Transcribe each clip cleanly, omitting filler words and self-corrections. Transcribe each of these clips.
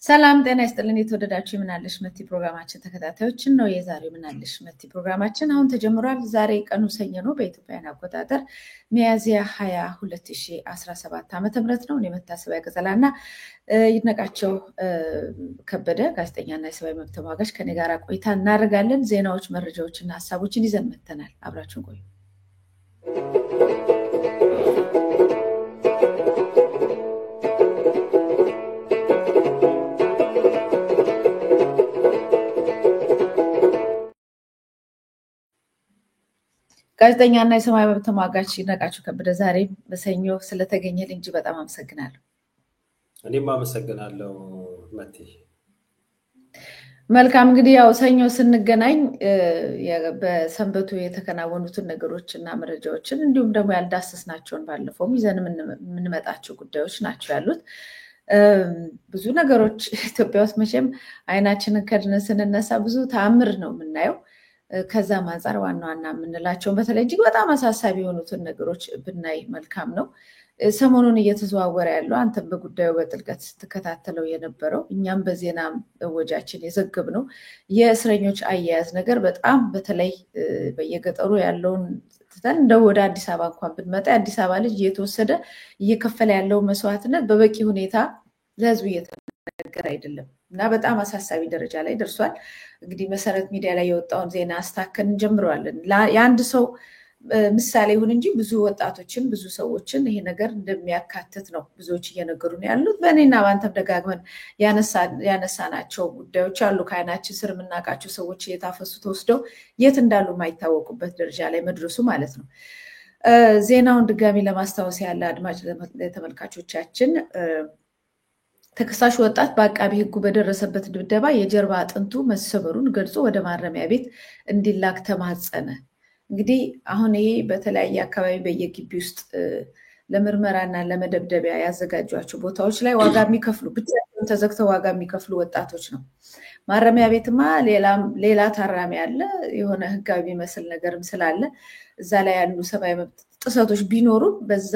ሰላም ጤና ይስጥልን የተወደዳችሁ ምናለሽ መቲ ፕሮግራማችን ተከታታዮችን ነው። የዛሬው ምናለሽ መቲ ፕሮግራማችን አሁን ተጀምሯል። ዛሬ ቀኑ ሰኞ ነው በኢትዮጵያን አቆጣጠር ሚያዝያ 20 2017 ዓ.ም ነው። እኔ መታሰቢያ ገዘላና ይድነቃቸው ከበደ ጋዜጠኛና የሰብአዊ መብት ተሟጋች ከኔ ጋር ቆይታ እናደርጋለን። ዜናዎች፣ መረጃዎችና ሀሳቦችን ይዘን መጥተናል። አብራችሁን ቆዩ። ጋዜጠኛና የሰብአዊ መብት ተሟጋች ይድነቃቸው ከበደ ዛሬ በሰኞ ስለተገኘልኝ እንጂ በጣም አመሰግናለሁ። እኔም አመሰግናለሁ መቲ። መልካም እንግዲህ ያው ሰኞ ስንገናኝ በሰንበቱ የተከናወኑትን ነገሮች እና መረጃዎችን እንዲሁም ደግሞ ያልዳሰስናቸውን ባለፈውም ይዘን የምንመጣቸው ጉዳዮች ናቸው ያሉት። ብዙ ነገሮች ኢትዮጵያ ውስጥ መቼም አይናችንን ከድነን ስንነሳ ብዙ ተአምር ነው የምናየው። ከዛም አንፃር ዋና ዋና የምንላቸውን በተለይ እጅግ በጣም አሳሳቢ የሆኑትን ነገሮች ብናይ መልካም ነው። ሰሞኑን እየተዘዋወረ ያለው አንተም በጉዳዩ በጥልቀት ስትከታተለው የነበረው እኛም በዜና እወጃችን የዘገብነው የእስረኞች አያያዝ ነገር በጣም በተለይ በየገጠሩ ያለውን ትተን እንደ ወደ አዲስ አበባ እንኳን ብንመጣ የአዲስ አበባ ልጅ እየተወሰደ እየከፈለ ያለው መስዋዕትነት በበቂ ሁኔታ ለህዝቡ እየተነገረ አይደለም እና በጣም አሳሳቢ ደረጃ ላይ ደርሷል። እንግዲህ መሰረት ሚዲያ ላይ የወጣውን ዜና አስታከን እንጀምረዋለን። የአንድ ሰው ምሳሌ ይሁን እንጂ ብዙ ወጣቶችን ብዙ ሰዎችን ይሄ ነገር እንደሚያካትት ነው ብዙዎች እየነገሩ ነው ያሉት። በእኔና በአንተም ደጋግመን ያነሳናቸው ጉዳዮች አሉ። ከዓይናችን ስር የምናውቃቸው ሰዎች እየታፈሱ ተወስደው የት እንዳሉ የማይታወቁበት ደረጃ ላይ መድረሱ ማለት ነው። ዜናውን ድጋሚ ለማስታወስ ያለ አድማጭ ተመልካቾቻችን ተከሳሽ ወጣት በአቃቢ ሕጉ በደረሰበት ድብደባ የጀርባ አጥንቱ መሰበሩን ገልጾ ወደ ማረሚያ ቤት እንዲላክ ተማጸነ። እንግዲህ አሁን ይሄ በተለያየ አካባቢ በየግቢ ውስጥ ለምርመራና ለመደብደቢያ ያዘጋጇቸው ቦታዎች ላይ ዋጋ የሚከፍሉ ብቻቸውን ተዘግተው ዋጋ የሚከፍሉ ወጣቶች ነው። ማረሚያ ቤትማ ሌላ ታራሚ አለ፣ የሆነ ህጋዊ የሚመስል ነገርም ስላለ እዛ ላይ ያሉ ሰብአዊ መብት ጥሰቶች ቢኖሩ በዛ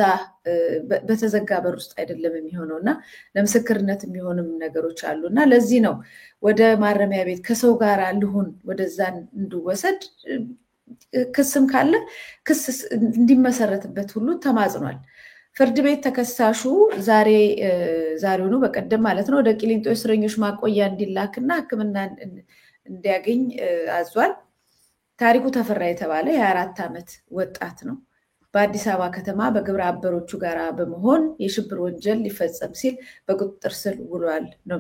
በተዘጋ በር ውስጥ አይደለም የሚሆነው እና ለምስክርነት የሚሆንም ነገሮች አሉ እና ለዚህ ነው ወደ ማረሚያ ቤት ከሰው ጋር ልሁን ወደዛ እንድወሰድ ክስም ካለ ክስ እንዲመሰረትበት ሁሉ ተማጽኗል። ፍርድ ቤት ተከሳሹ ዛሬውኑ በቀደም ማለት ነው ወደ ቂሊንጦ እስረኞች ማቆያ እንዲላክና ሕክምና እንዲያገኝ አዟል። ታሪኩ ተፈራ የተባለ የ24 ዓመት ወጣት ነው። በአዲስ አበባ ከተማ በግብረ አበሮቹ ጋር በመሆን የሽብር ወንጀል ሊፈጸም ሲል በቁጥጥር ስር ውሏል ነው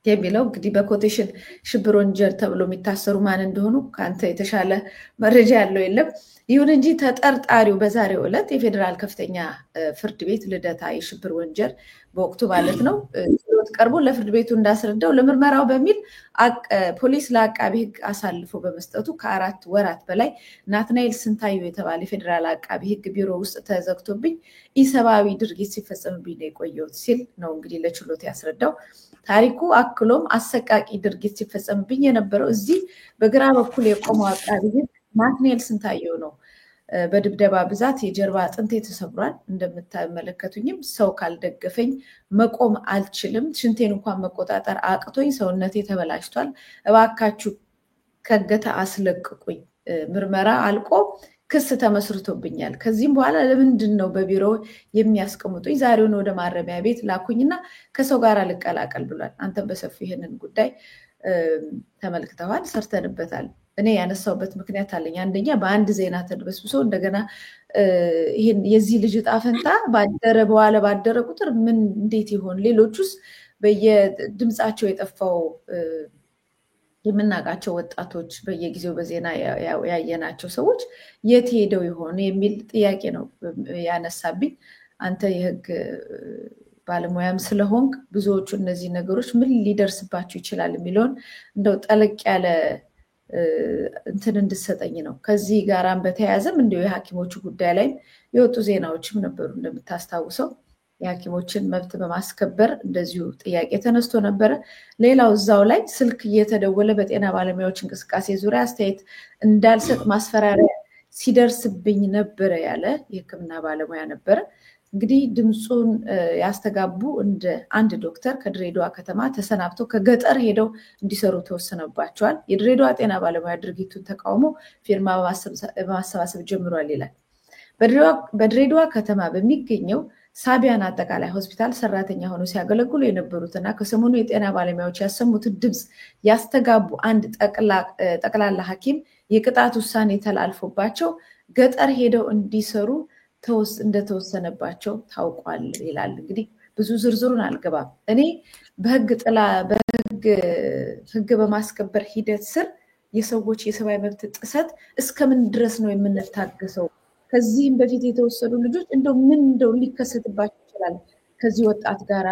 የሚለው። እንግዲህ በኮቴሽን ሽብር ወንጀል ተብሎ የሚታሰሩ ማን እንደሆኑ ከአንተ የተሻለ መረጃ ያለው የለም። ይሁን እንጂ ተጠርጣሪው በዛሬው ዕለት የፌዴራል ከፍተኛ ፍርድ ቤት ልደታ የሽብር ወንጀል በወቅቱ ማለት ነው ችሎት ቀርቦ ለፍርድ ቤቱ እንዳስረዳው ለምርመራው በሚል ፖሊስ ለአቃቢ ሕግ አሳልፎ በመስጠቱ ከ4 ወራት በላይ ናትናኤል ስንታዩ የተባለ የፌዴራል አቃቢ ሕግ ቢሮ ውስጥ ተዘግቶብኝ ኢሰብአዊ ድርጊት ሲፈጸምብኝ ነው የቆየሁት ሲል ነው እንግዲህ ለችሎት ያስረዳው። ታሪኩ አክሎም አሰቃቂ ድርጊት ሲፈጸምብኝ የነበረው እዚህ በግራ በኩል የቆመው አቃቢ ሕግ ናትናኤል ስንታየው ነው። በድብደባ ብዛት የጀርባ አጥንቴ ተሰብሯል። እንደምትመለከቱኝም ሰው ካልደገፈኝ መቆም አልችልም። ሽንቴን እንኳን መቆጣጠር አቅቶኝ ሰውነቴ ተበላሽቷል። እባካችሁ ከገታ አስለቅቁኝ። ምርመራ አልቆ ክስ ተመስርቶብኛል። ከዚህም በኋላ ለምንድን ነው በቢሮ የሚያስቀምጡኝ? ዛሬውን ወደ ማረሚያ ቤት ላኩኝና ከሰው ጋር ልቀላቀል ብሏል። አንተም በሰፊው ይሄንን ጉዳይ ተመልክተዋል፣ ሰርተንበታል። እኔ ያነሳውበት ምክንያት አለኝ። አንደኛ በአንድ ዜና ተድበስብሶ እንደገና ይሄን የዚህ ልጅ ዕጣ ፈንታ ባደረ ቁጥር ምን እንዴት ይሆን? ሌሎቹስ በየድምጻቸው የጠፋው የምናውቃቸው ወጣቶች በየጊዜው በዜና ያየናቸው ሰዎች የት ሄደው ይሆን የሚል ጥያቄ ነው ያነሳብኝ። አንተ የህግ ባለሙያም ስለሆንክ ብዙዎቹ እነዚህ ነገሮች ምን ሊደርስባቸው ይችላል የሚለውን እንደው ጠለቅ ያለ እንትን እንድሰጠኝ ነው። ከዚህ ጋራም በተያያዘም እንዲሁ የሐኪሞቹ ጉዳይ ላይ የወጡ ዜናዎችም ነበሩ። እንደምታስታውሰው የሐኪሞችን መብት በማስከበር እንደዚሁ ጥያቄ ተነስቶ ነበረ። ሌላው እዛው ላይ ስልክ እየተደወለ በጤና ባለሙያዎች እንቅስቃሴ ዙሪያ አስተያየት እንዳልሰጥ ማስፈራሪያ ሲደርስብኝ ነበረ ያለ የሕክምና ባለሙያ ነበረ። እንግዲህ ድምፁን ያስተጋቡ እንደ አንድ ዶክተር ከድሬዳዋ ከተማ ተሰናብተው ከገጠር ሄደው እንዲሰሩ ተወሰነባቸዋል። የድሬዳዋ ጤና ባለሙያ ድርጊቱን ተቃውሞ ፊርማ በማሰባሰብ ጀምሯል ይላል። በድሬዳዋ ከተማ በሚገኘው ሳቢያን አጠቃላይ ሆስፒታል ሰራተኛ ሆነው ሲያገለግሉ የነበሩትና ከሰሞኑ የጤና ባለሙያዎች ያሰሙትን ድምፅ ያስተጋቡ አንድ ጠቅላላ ሐኪም የቅጣት ውሳኔ ተላልፎባቸው ገጠር ሄደው እንዲሰሩ እንደተወሰነባቸው ታውቋል ይላል። እንግዲህ ብዙ ዝርዝሩን አልገባም። እኔ በህግ በማስከበር ሂደት ስር የሰዎች የሰብአዊ መብት ጥሰት እስከምን ድረስ ነው የምንታገሰው? ከዚህም በፊት የተወሰዱ ልጆች እንደው ሊከሰትባቸው ይችላል። ከዚህ ወጣት ጋር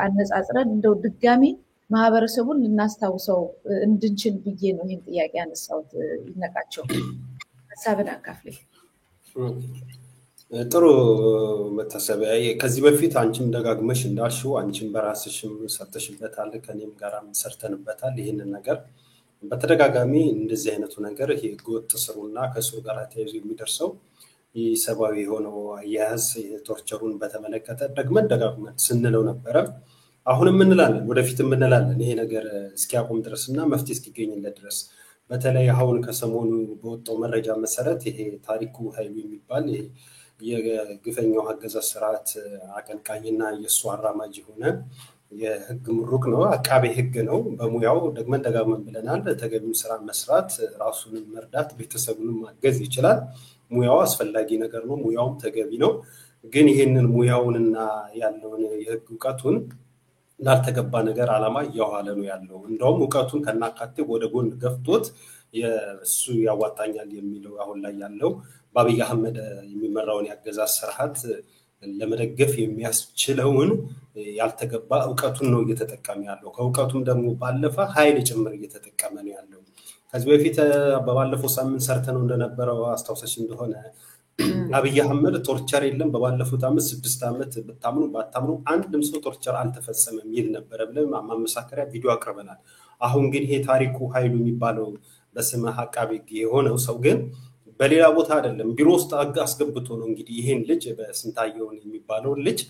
አነጻጽረን እንደው ድጋሚ ማህበረሰቡን ልናስታውሰው እንድንችል ብዬ ነው ይህን ጥያቄ ያነሳሁት። ይነቃቸው ሀሳብን አካፍለኝ። ጥሩ መታሰቢያ። ከዚህ በፊት አንቺም ደጋግመሽ እንዳልሽው አንቺም በራስሽም ሰርተሽበታል፣ ከኔም ጋራም ሰርተንበታል። ይህንን ነገር በተደጋጋሚ እንደዚህ አይነቱ ነገር ይሄ ህገወጥ ስሩና ከስሩ ጋር ተያይዞ የሚደርሰው ሰብአዊ የሆነው አያያዝ ቶርቸሩን በተመለከተ ደጋግመን ስንለው ነበረ። አሁንም እንላለን፣ ወደፊትም እንላለን። ይሄ ነገር እስኪያቆም ድረስና መፍትሄ እስኪገኝለት ድረስ በተለይ አሁን ከሰሞኑ በወጣው መረጃ መሰረት ይሄ ታሪኩ ኃይሉ የሚባል የግፈኛው አገዛዝ ስርዓት አቀንቃኝና የእሱ አራማጅ የሆነ የህግ ምሩቅ ነው፣ አቃቤ ህግ ነው። በሙያው ደጋግመን ብለናል። ተገቢው ስራ መስራት፣ ራሱንም መርዳት፣ ቤተሰቡንም ማገዝ ይችላል። ሙያው አስፈላጊ ነገር ነው፣ ሙያውም ተገቢ ነው። ግን ይሄንን ሙያውንና ያለውን የህግ እውቀቱን ላልተገባ ነገር ዓላማ እያዋለ ነው ያለው። እንደውም እውቀቱን ከናካቴ ወደ ጎን ገፍቶት እሱ ያዋጣኛል የሚለው አሁን ላይ ያለው በአብይ አህመድ የሚመራውን ያገዛዝ ስርዓት ለመደገፍ የሚያስችለውን ያልተገባ እውቀቱን ነው እየተጠቀመ ያለው። ከእውቀቱም ደግሞ ባለፈ ኃይል ጭምር እየተጠቀመ ነው ያለው። ከዚህ በፊት በባለፈው ሳምንት ሰርተነው እንደነበረው አስታውሰሽ እንደሆነ አብይ አህመድ ቶርቸር የለም በባለፉት 6 ዓመት ብታምኑ ባታምኑ አንድም ሰው ቶርቸር አልተፈጸመም ይል ነበር ብለን ማመሳከሪያ ቪዲዮ አቅርበናል። አሁን ግን ይሄ ታሪኩ ኃይሉ የሚባለው በስመ አቃቤ ህግ የሆነው ሰው ግን በሌላ ቦታ አይደለም፣ ቢሮ ውስጥ አስገብቶ ነው እንግዲህ ይሄን ልጅ በስንታየው የሚባለው ልጅ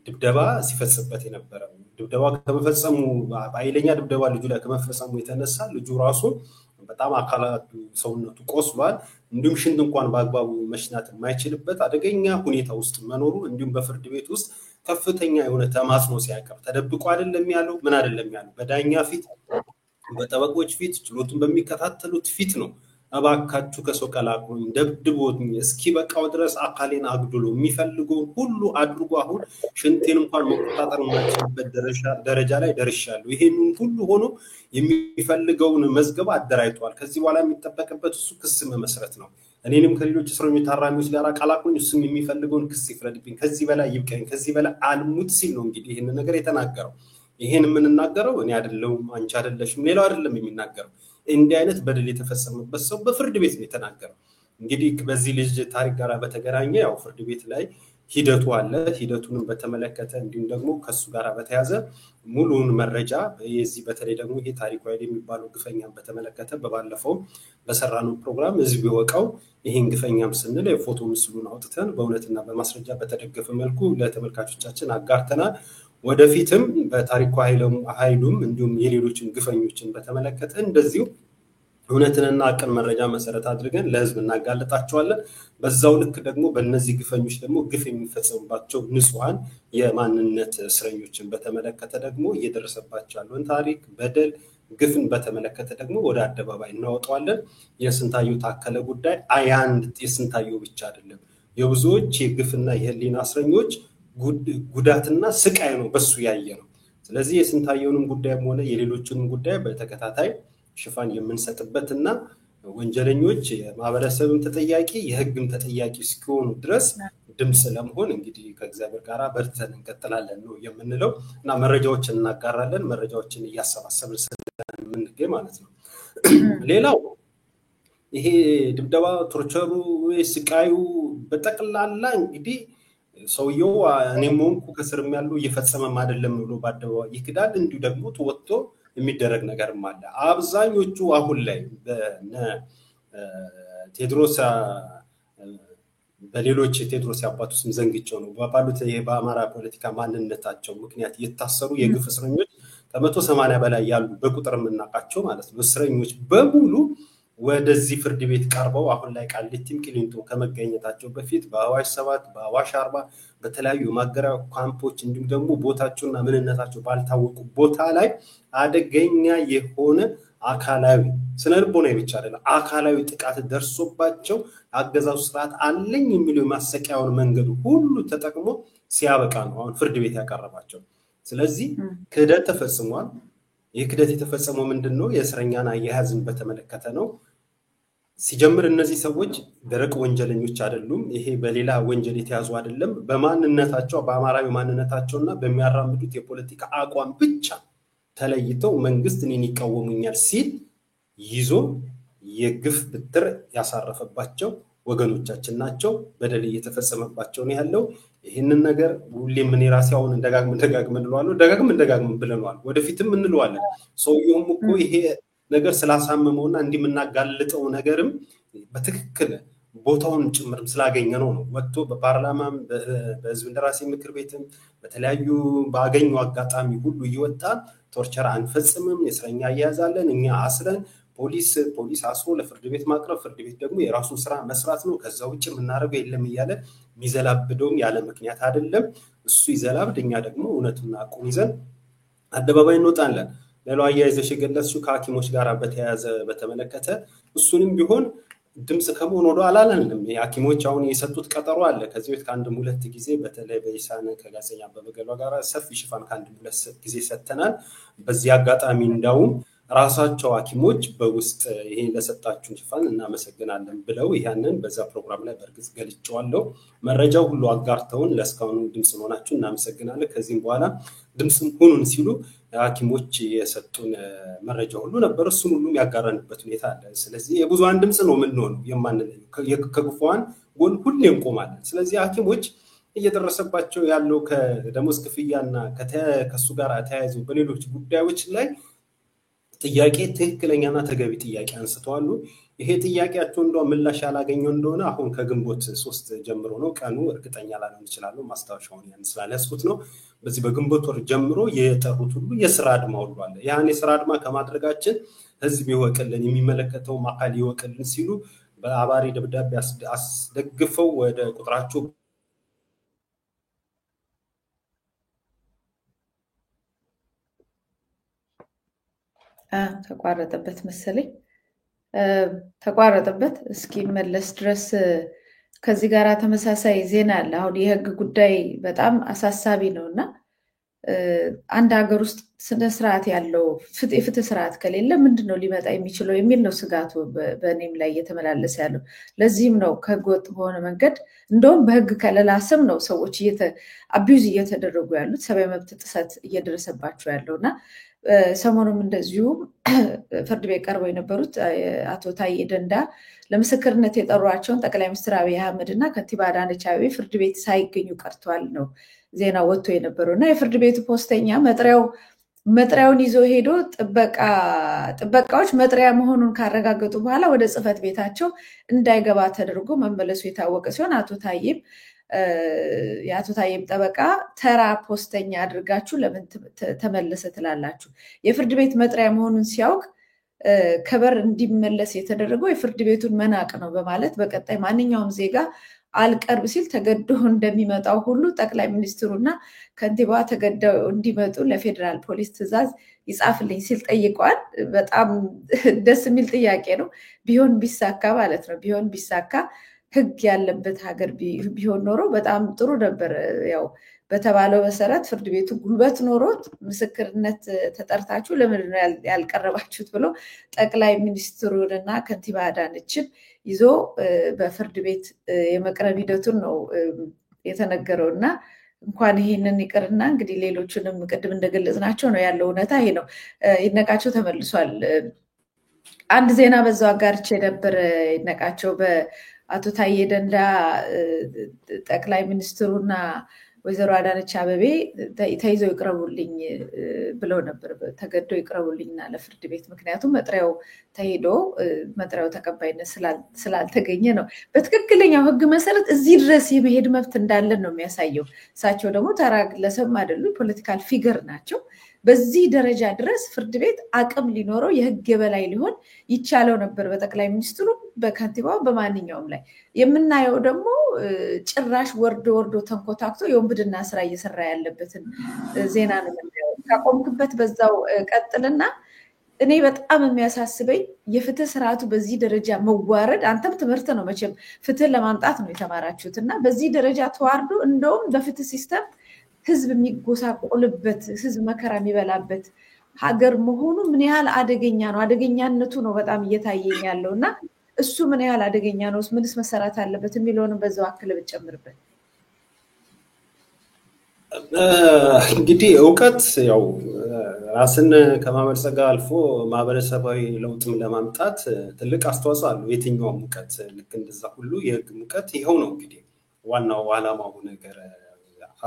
ድብደባ ሲፈጽምበት የነበረው። ድብደባ ከመፈጸሙ በኃይለኛ ድብደባ ልጁ ላይ ከመፈጸሙ የተነሳ ልጁ ራሱ በጣም አካላቱ ሰውነቱ ቆስሏል። እንዲሁም ሽንት እንኳን በአግባቡ መሽናት የማይችልበት አደገኛ ሁኔታ ውስጥ መኖሩ እንዲሁም በፍርድ ቤት ውስጥ ከፍተኛ የሆነ ተማጽኖ ሲያቀርብ ተደብቆ አይደለም ያለው፣ ምን አይደለም ያለው፣ በዳኛ ፊት፣ በጠበቆች ፊት፣ ችሎቱን በሚከታተሉት ፊት ነው እባካችሁ ከሰው ቀላቅሉኝ፣ ደብድቦኝ እስኪ በቃው ድረስ አካሌን አግድሎ የሚፈልገው ሁሉ አድርጎ አሁን ሽንቴን እንኳን መቆጣጠር የማይችልበት ደረጃ ላይ ደርሻለሁ። ይሄንን ሁሉ ሆኖ የሚፈልገውን መዝገብ አደራጅቷል። ከዚህ በኋላ የሚጠበቅበት እሱ ክስ መመስረት ነው። እኔንም ከሌሎች እስረኞች ታራሚዎች ጋር ቀላቅሉኝ፣ እሱም የሚፈልገውን ክስ ይፍረድብኝ፣ ከዚህ በላይ ይብቀኝ፣ ከዚህ በላይ አልሙት ሲል ነው እንግዲህ ይሄን ነገር የተናገረው። ይሄን የምንናገረው እኔ አይደለሁም፣ አንቺ አይደለሽም፣ ሌላው አይደለም የሚናገረው። እንዲህ አይነት በደል የተፈጸመበት ሰው በፍርድ ቤት ነው የተናገረው። እንግዲህ በዚህ ልጅ ታሪክ ጋር በተገናኘ ያው ፍርድ ቤት ላይ ሂደቱ አለ። ሂደቱንም በተመለከተ እንዲሁም ደግሞ ከሱ ጋር በተያዘ ሙሉውን መረጃ የዚህ በተለይ ደግሞ ይሄ ታሪኩ ኃይሉ የሚባለው ግፈኛም በተመለከተ በባለፈው በሰራነው ፕሮግራም ህዝብ ይወቀው ይሄን ግፈኛም ስንል የፎቶ ምስሉን አውጥተን በእውነትና በማስረጃ በተደገፈ መልኩ ለተመልካቾቻችን አጋርተናል። ወደፊትም በታሪኩ ኃይሉም እንዲሁም የሌሎችን ግፈኞችን በተመለከተ እንደዚሁ እውነትንና አቅን መረጃ መሰረት አድርገን ለህዝብ እናጋለጣቸዋለን። በዛው ልክ ደግሞ በእነዚህ ግፈኞች ደግሞ ግፍ የሚፈጸምባቸው ንጹሃን የማንነት እስረኞችን በተመለከተ ደግሞ እየደረሰባቸው ያለውን ታሪክ፣ በደል፣ ግፍን በተመለከተ ደግሞ ወደ አደባባይ እናወጣዋለን። የስንታየው ታከለ ጉዳይ አንድ የስንታየው ብቻ አይደለም፣ የብዙዎች የግፍና የህሊና እስረኞች ጉዳትና ስቃይ ነው በሱ ያየ ነው። ስለዚህ የስንታየውንም ጉዳይም ሆነ የሌሎችንም ጉዳይ በተከታታይ ሽፋን የምንሰጥበትና ወንጀለኞች የማህበረሰብም ተጠያቂ የህግም ተጠያቂ እስኪሆኑ ድረስ ድምጽ ለመሆን እንግዲህ ከእግዚአብሔር ጋር በርተን እንቀጥላለን ነው የምንለው እና መረጃዎችን እናጋራለን። መረጃዎችን እያሰባሰብን ስለምንገኝ ማለት ነው። ሌላው ይሄ ድብደባ፣ ቶርቸሩ፣ ስቃዩ በጠቅላላ እንግዲህ ሰውየው እኔም ሆንኩ ከስርም ያሉ እየፈጸመም አይደለም ብሎ በአደባባይ ይክዳል። እንዲሁ ደግሞ ተወጥቶ የሚደረግ ነገርም አለ። አብዛኞቹ አሁን ላይ በነ ቴድሮስ በሌሎች ቴድሮስ ያባቱ ስም ዘንግቸው ነው ባሉት በአማራ ፖለቲካ ማንነታቸው ምክንያት የታሰሩ የግፍ እስረኞች ከ180 በላይ ያሉ በቁጥር የምናውቃቸው ማለት ነው እስረኞች በሙሉ ወደዚህ ፍርድ ቤት ቀርበው አሁን ላይ ቃሊቲም ቂሊንጦ ከመገኘታቸው በፊት በአዋሽ 7 በአዋሽ 40 በተለያዩ ማገሪያ ካምፖች እንዲሁም ደግሞ ቦታቸውና ምንነታቸው ባልታወቁ ቦታ ላይ አደገኛ የሆነ አካላዊ ስነልቦናዊ ብቻ አይደለም አካላዊ ጥቃት ደርሶባቸው አገዛዙ ስርዓት አለኝ የሚለው ማሰቂያውን መንገድ ሁሉ ተጠቅሞ ሲያበቃ ነው አሁን ፍርድ ቤት ያቀረባቸው ስለዚህ ክህደት ተፈጽሟል የክህደት የተፈጸመው ምንድነው የእስረኛን አያያዝን በተመለከተ ነው ሲጀምር እነዚህ ሰዎች ደረቅ ወንጀለኞች አይደሉም ይሄ በሌላ ወንጀል የተያዙ አይደለም በማንነታቸው በአማራዊ ማንነታቸውና በሚያራምዱት የፖለቲካ አቋም ብቻ ተለይተው መንግስት እኔን ይቃወሙኛል ሲል ይዞ የግፍ ብትር ያሳረፈባቸው ወገኖቻችን ናቸው በደል እየተፈጸመባቸው ነው ያለው ይሄንን ነገር ሁሌም ምን ራስያውን ደጋግመን እንለዋለን ደጋግመን ብለናል ወደፊትም እንለዋለን ሰውየውም እኮ ይሄ ነገር ስላሳመመውና እንዲምናጋልጠው ነገርም በትክክል ቦታውን ጭምርም ስላገኘ ነው ወጥቶ በፓርላማም በህዝብ እንደራሴ ምክር ቤትም በተለያዩ ባገኙ አጋጣሚ ሁሉ ይወጣ ቶርቸር አንፈጽምም የስረኛ ያያዛለን እኛ አስረን ፖሊስ አስሮ ለፍርድ ቤት ማቅረብ ፍርድ ቤት ደግሞ የራሱን ስራ መስራት ነው ከዛ ውጭ ምናረገው የለም ይያለ ሚዘላብደውም ያለ ምክንያት አይደለም እሱ ይዘላብደኛ ደግሞ እውነቱና አቁም ይዘን አደባባይ እንወጣለን ሌላው አያይዘሽ ገለጽሽው ከሐኪሞች ጋር በተያያዘ በተመለከተ እሱንም ቢሆን ድምጽ ከመሆን ወደ አላለንም የሐኪሞች አሁን የሰጡት ቀጠሮ አለ ከዚህ ቤት ከአንድም ሁለት ጊዜ በተለይ በኢሳነ ከጋዜጠኛ በመገሏ ጋር ሰፊ ሽፋን ከአንድም ሁለት ጊዜ ሰጥተናል በዚህ አጋጣሚ እንዳውም ራሳቸው ሐኪሞች በውስጥ ይሄን ለሰጣችሁን ሽፋን እናመሰግናለን ብለው ያንን በዛ ፕሮግራም ላይ በርግጥ ገልጫዋለሁ መረጃው ሁሉ አጋርተውን ለስካውን ድምጽ ሆናችሁ እናመሰግናለን ከዚህም በኋላ ድምጽ ሁኑን ሲሉ ሐኪሞች የሰጡን መረጃ ሁሉ ነበር እሱን ሁሉ ያጋራንበት ሁኔታ አለ ስለዚህ የብዙሃን ድምጽ ነው ምን ነው የማንለየው ከግፉዋን ጎን ሁሌም ቆማለን ስለዚህ ሐኪሞች እየደረሰባቸው ያለው ከደሞዝ ክፍያና ከሱ ጋር ተያይዞ በሌሎች ጉዳዮች ላይ ጥያቄ ትክክለኛና ተገቢ ጥያቄ አንስተዋል ይሄ ጥያቄያቸው እንደው ምላሽ ያላገኘው እንደሆነ አሁን ከግንቦት 3 ጀምሮ ነው ቀኑ እርግጠኛ ላልሆን ይችላል ማስታወሻውን ያን ስላልያስኩት ነው በዚህ በግንቦት ወር ጀምሮ የጠሩት ሁሉ የሥራ አድማ ሁሉ አለ ያን የሥራ አድማ ከማድረጋችን ህዝብ ይወቅልን የሚመለከተው ማቃል ይወቅልን ሲሉ በአባሪ ደብዳቤ አስደግፈው ወደ ቁጥራቸው ተቋረጠበት መሰለኝ ተቋረጠበት እስኪ መለስ ድረስ ከዚህ ጋር ተመሳሳይ ዜና አለ አሁን የህግ ጉዳይ በጣም አሳሳቢ ነውና አንድ ሀገር ውስጥ ስነ ስርዓት ያለው ፍትህ ስርዓት ከሌለ ምንድነው ሊመጣ የሚችለው የሚል ነው ስጋቱ በእኔም ላይ እየተመላለሰ ያለው ለዚህም ነው ከህገወጥ በሆነ መንገድ እንደውም በህግ ከለላ ስም ነው ሰዎች አቢዩዝ እየተደረጉ ያሉት ሰብአዊ መብት ጥሰት እየደረሰባቸው ያለውና ሰሞኑም እንደዚሁ ፍርድ ቤት ቀርበው የነበሩት አቶ ታዬ ደንዳ ለምስክርነት የጠሯቸውን ጠቅላይ ሚኒስትር አብይ አህመድና ከንቲባ አዳነች አቤቤ ፍርድ ቤት ሳይገኙ ቀርተዋል ነው ዜና ወጥቶ የነበረውና የፍርድ ቤቱ ፖስተኛ መጥሪያውን ይዞ ሄዶ ጥበቃዎች መጥሪያ መሆኑን ካረጋገጡ በኋላ ወደ ጽህፈት ቤታቸው እንዳይገባ ተደርጎ መመለሱ የታወቀ ሲሆን የአቶ ታዬም ጠበቃ ተራ ፖስተኛ አድርጋችሁ ለምን ተመለሰ ትላላችሁ የፍርድ ቤት መጥሪያ መሆኑን ሲያውቅ ከበር እንዲመለስ የተደረገው የፍርድ ቤቱን መናቅ ነው በማለት በቀጣይ ማንኛውም ዜጋ አልቀርብ ሲል ተገዶ እንደሚመጣው ሁሉ ጠቅላይ ሚኒስትሩና ከንቲባዋ ተገደው እንዲመጡ ለፌደራል ፖሊስ ትዕዛዝ ይጻፍልኝ ሲል ጠይቀዋል በጣም ደስ የሚል ጥያቄ ነው ቢሆን ቢሳካ ማለት ነው ቢሆን ቢሳካ ህግ ያለበት ሀገር ቢሆን ኖሮ በጣም ጥሩ ነበር ያው በተባለው መሰረት ፍርድ ቤቱ ጉልበት ኖሮት ምስክርነት ተጠርታችሁ ለምን ያልቀረባችሁት ብሎ ጠቅላይ ሚኒስትሩንና ከንቲባ አዳነችን ይዞ በፍርድ ቤት የመቅረብ ሂደቱን ነው የተነገረውና እንኳን ይሄንን ይቅርና እንግዲህ ሌሎችንም ቅድም እንደገለጽናቸው ነው ያለው እውነታ ይሄ ነው ይነቃቸው ተመልሷል አንድ ዜና በዛው አጋርቼ ነበር ይነቃቸው በአቶ ታዬ ደንዳ ጠቅላይ ሚኒስትሩና ወይዘሮ አዳነች አቤቤ ተይዘው ይቅረቡልኝ ብለው ነበር። ተገደው ይቅረቡልኝና ለፍርድ ቤት ምክንያቱም መጥሪያው ተሄዶ መጥሪያው ተቀባይነት ስላልተገኘ ነው። በትክክለኛው ሕግ መሰረት እዚህ ድረስ የመሄድ መብት እንዳለን ነው የሚያሳየው። እሳቸው ደግሞ ተራ ግለሰብ አይደሉ፣ ፖለቲካል ፊገር ናቸው። በዚህ ደረጃ ድረስ ፍርድ ቤት አቅም ሊኖረው የህግ የበላይ ሊሆን ይቻለው ነበር፣ በጠቅላይ ሚኒስትሩ፣ በከንቲባው፣ በማንኛውም ላይ። የምናየው ደግሞ ጭራሽ ወርዶ ተንኮታክቶ የወንብድና ስራ እየሰራ ያለበትን ዜና ነው የምናየው። ካቆምክበት በዛው ቀጥልና እኔ በጣም የሚያሳስበኝ የፍትህ ስርዓቱ በዚህ ደረጃ መዋረድ። አንተም ትምህርት ነው መቼም ፍትህ ለማምጣት ነው የተማራችሁት እና በዚህ ደረጃ ተዋርዶ እንደውም በፍትህ ሲስተም ህዝብ የሚጎሳቆልበት ህዝብ መከራ የሚበላበት ሀገር መሆኑ ምን ያህል አደገኛ ነው። አደገኛነቱ ነው በጣም እየታየኝ ያለው እና እሱ ምን ያህል አደገኛ ነው፣ ምንስ መሰራት አለበት የሚለውንም በዛው አክል ብትጨምርበት። እንግዲህ እውቀት ያው ራስን ከማበልጸግ አልፎ ማህበረሰባዊ ለውጥም ለማምጣት ትልቅ አስተዋጽኦ አለው። የትኛውም እውቀት ልክ እንደዛ ሁሉ የህግ እውቀት ይኸው ነው እንግዲህ ዋናው ዓላማው ነገር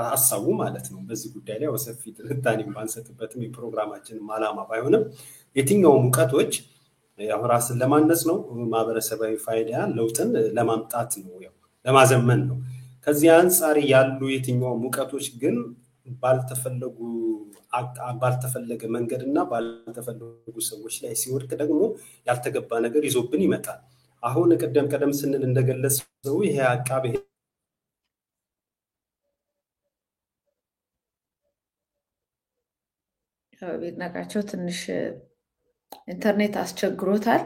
ሀሳቡ ማለት ነው። በዚህ ጉዳይ ላይ ወሰፊ ትንታኔ ባንሰጥበትም የፕሮግራማችንም ዓላማ ባይሆንም የትኛውም እውቀቶች ያው ራስን ለማነጽ ነው፣ ማህበረሰባዊ ፋይዳን ለውጥን ለማምጣት ነው፣ ያው ለማዘመን ነው። ከዚህ አንጻር ያሉ የትኛውም እውቀቶች ግን ባልተፈለገ መንገድና ባልተፈለጉ ሰዎች ላይ ሲወድቅ ደግሞ ያልተገባ ነገር ይዞብን ይመጣል። አሁን ቀደም ስንል እንደገለጸው ይሄ አቃቤ ቤትነቃቸው ትንሽ ኢንተርኔት አስቸግሮታል።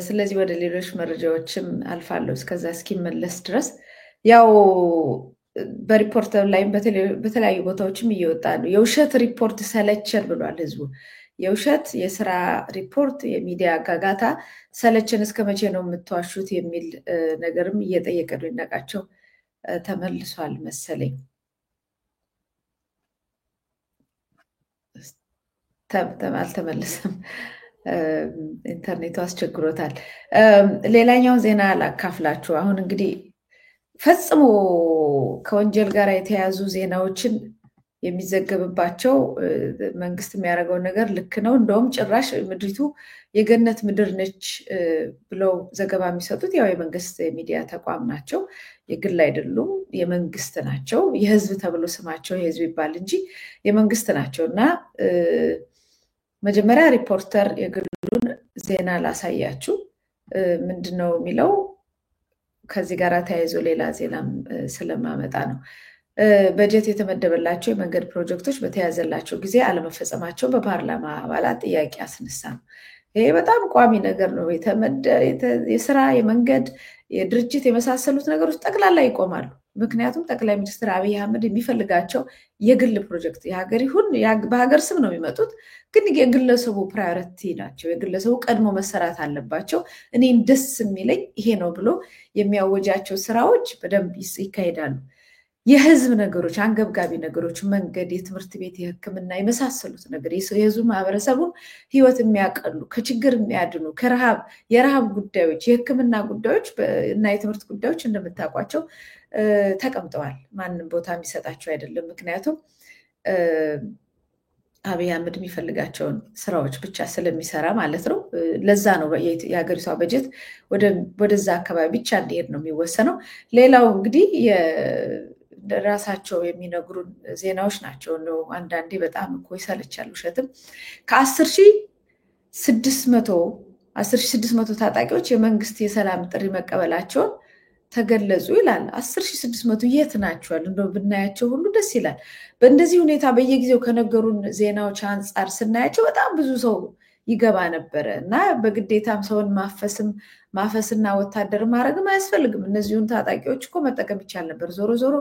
ስለዚህ ወደ ሌሎች መረጃዎችም አልፋለሁ እስከዛ እስኪመለስ ድረስ። ያው በሪፖርተር ላይም በተለያዩ ቦታዎችም እየወጣ ነው። የውሸት ሪፖርት ሰለቸን ብሏል ህዝቡ። የውሸት የስራ ሪፖርት፣ የሚዲያ ጋጋታ ሰለቸን፣ እስከ መቼ ነው የምትዋሹት የሚል ነገርም እየጠየቀ ነው። ይነቃቸው ተመልሷል መሰለኝ። አልተመለሰም፣ ኢንተርኔቱ አስቸግሮታል። ሌላኛው ዜና ላካፍላችሁ። አሁን እንግዲህ ፈጽሞ ከወንጀል ጋር የተያዙ ዜናዎችን የሚዘገብባቸው መንግስት የሚያደርገውን ነገር ልክ ነው፣ እንደውም ጭራሽ ምድሪቱ የገነት ምድር ነች ብለው ዘገባ የሚሰጡት ያው የመንግስት የሚዲያ ተቋም ናቸው፣ የግል አይደሉም፣ የመንግስት ናቸው። የህዝብ ተብሎ ስማቸው የህዝብ ይባል እንጂ የመንግስት ናቸው። እና መጀመሪያ ሪፖርተር የግሉን ዜና ላሳያችሁ። ምንድን ነው የሚለው? ከዚህ ጋር ተያይዞ ሌላ ዜናም ስለማመጣ ነው። በጀት የተመደበላቸው የመንገድ ፕሮጀክቶች በተያዘላቸው ጊዜ አለመፈጸማቸው በፓርላማ አባላት ጥያቄ አስነሳ ነው። ይሄ በጣም ቋሚ ነገር ነው። የስራ፣ የመንገድ፣ የድርጅት የመሳሰሉት ነገሮች ጠቅላላ ይቆማሉ። ምክንያቱም ጠቅላይ ሚኒስትር አብይ አህመድ የሚፈልጋቸው የግል ፕሮጀክት በሀገር ስም ነው የሚመጡት፣ ግን የግለሰቡ ፕራዮሪቲ ናቸው። የግለሰቡ ቀድሞ መሰራት አለባቸው። እኔም ደስ የሚለኝ ይሄ ነው ብሎ የሚያወጃቸው ስራዎች በደንብ ይካሄዳሉ። የህዝብ ነገሮች፣ አንገብጋቢ ነገሮች፣ መንገድ፣ የትምህርት ቤት፣ የሕክምና የመሳሰሉት ነገር የህዝቡ ማህበረሰቡን ህይወት የሚያቀሉ ከችግር የሚያድኑ የረሃብ ጉዳዮች፣ የሕክምና ጉዳዮች እና የትምህርት ጉዳዮች እንደምታውቋቸው ተቀምጠዋል። ማንም ቦታ የሚሰጣቸው አይደለም። ምክንያቱም አብይ አህመድ የሚፈልጋቸውን ስራዎች ብቻ ስለሚሰራ ማለት ነው። ለዛ ነው የሀገሪቷ በጀት ወደዛ አካባቢ ብቻ እንዲሄድ ነው የሚወሰነው። ሌላው እንግዲህ ራሳቸው የሚነግሩን ዜናዎች ናቸው። አንዳንዴ በጣም እኮ ይሰለቻል። ውሸትም ከ10,600 ታጣቂዎች የመንግስት የሰላም ጥሪ መቀበላቸውን ተገለጹ ይላል። 10,600 የት ናቸዋል? እንደው ብናያቸው ሁሉ ደስ ይላል። በእንደዚህ ሁኔታ በየጊዜው ከነገሩን ዜናዎች አንጻር ስናያቸው በጣም ብዙ ሰው ይገባ ነበረ እና በግዴታም ሰውን ማፈስና ወታደር ማድረግም አያስፈልግም። እነዚሁን ታጣቂዎች እኮ መጠቀም ይቻል ነበር። ዞሮ ዞሮ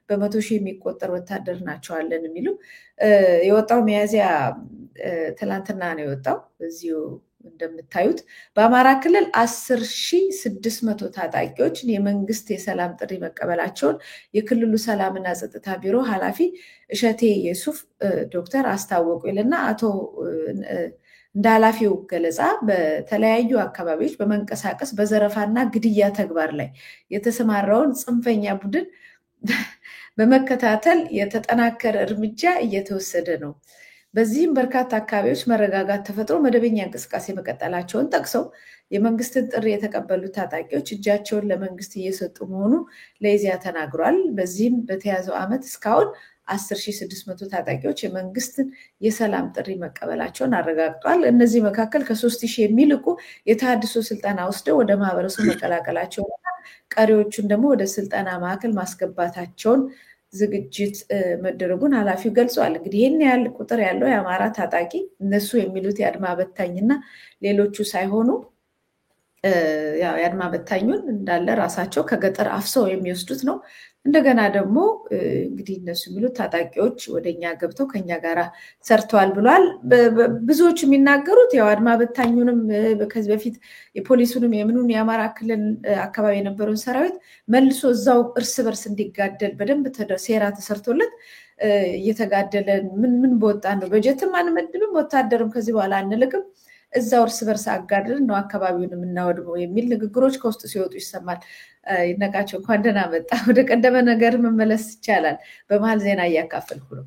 በመቶ ሺህ የሚቆጠር ወታደር ናቸዋለን የሚሉ የወጣው ሚያዝያ ትላንትና ነው የወጣው። እዚሁ እንደምታዩት በአማራ ክልል 10,600 ታጣቂዎች የመንግስት የሰላም ጥሪ መቀበላቸውን የክልሉ ሰላምና ጸጥታ ቢሮ ኃላፊ እሸቴ የሱፍ ዶክተር አስታወቁ ይልና አቶ እንደ ኃላፊው ገለጻ በተለያዩ አካባቢዎች በመንቀሳቀስ በዘረፋና ግድያ ተግባር ላይ የተሰማራውን ጽንፈኛ ቡድን በመከታተል የተጠናከረ እርምጃ እየተወሰደ ነው። በዚህም በርካታ አካባቢዎች መረጋጋት ተፈጥሮ መደበኛ እንቅስቃሴ መቀጠላቸውን ጠቅሰው የመንግስትን ጥሪ የተቀበሉት ታጣቂዎች እጃቸውን ለመንግስት እየሰጡ መሆኑ ለኢዜአ ተናግሯል። በዚህም በተያዘው ዓመት እስካሁን 10,600 ታጣቂዎች የመንግስትን የሰላም ጥሪ መቀበላቸውን አረጋግጧል። እነዚህ መካከል ከ3,000 የሚልቁ የተሃድሶ ስልጠና ወስደው ወደ ማህበረሰቡ መቀላቀላቸውና ቀሪዎቹን ደግሞ ወደ ስልጠና ማዕከል ማስገባታቸውን ዝግጅት መደረጉን ኃላፊው ገልጸዋል። እንግዲህ ይህን ያህል ቁጥር ያለው የአማራ ታጣቂ እነሱ የሚሉት የአድማ በታኝና ሌሎቹ ሳይሆኑ የአድማ በታኙን እንዳለ ራሳቸው ከገጠር አፍሰው የሚወስዱት ነው። እንደገና ደግሞ እንግዲህ እነሱ የሚሉት ታጣቂዎች ወደኛ ገብተው ከኛ ጋር ሰርተዋል ብሏል። ብዙዎቹ የሚናገሩት ያው አድማ በታኙንም ከዚህ በፊት የፖሊሱንም የምኑን የአማራ ክልል አካባቢ የነበረውን ሰራዊት መልሶ እዛው እርስ በርስ እንዲጋደል በደንብ ሴራ ተሰርቶለት እየተጋደለ ምን በወጣ ነው በጀትም አንመድብም ወታደርም ከዚህ በኋላ አንልክም እዛው እርስ በርስ አጋድለን ነው አካባቢውን የምናወድመው የሚል ንግግሮች ከውስጥ ሲወጡ ይሰማል። ይነቃቸው እንኳን ደህና መጣ። ወደ ቀደመ ነገር መመለስ ይቻላል። በመሀል ዜና እያካፈልኩ ነው።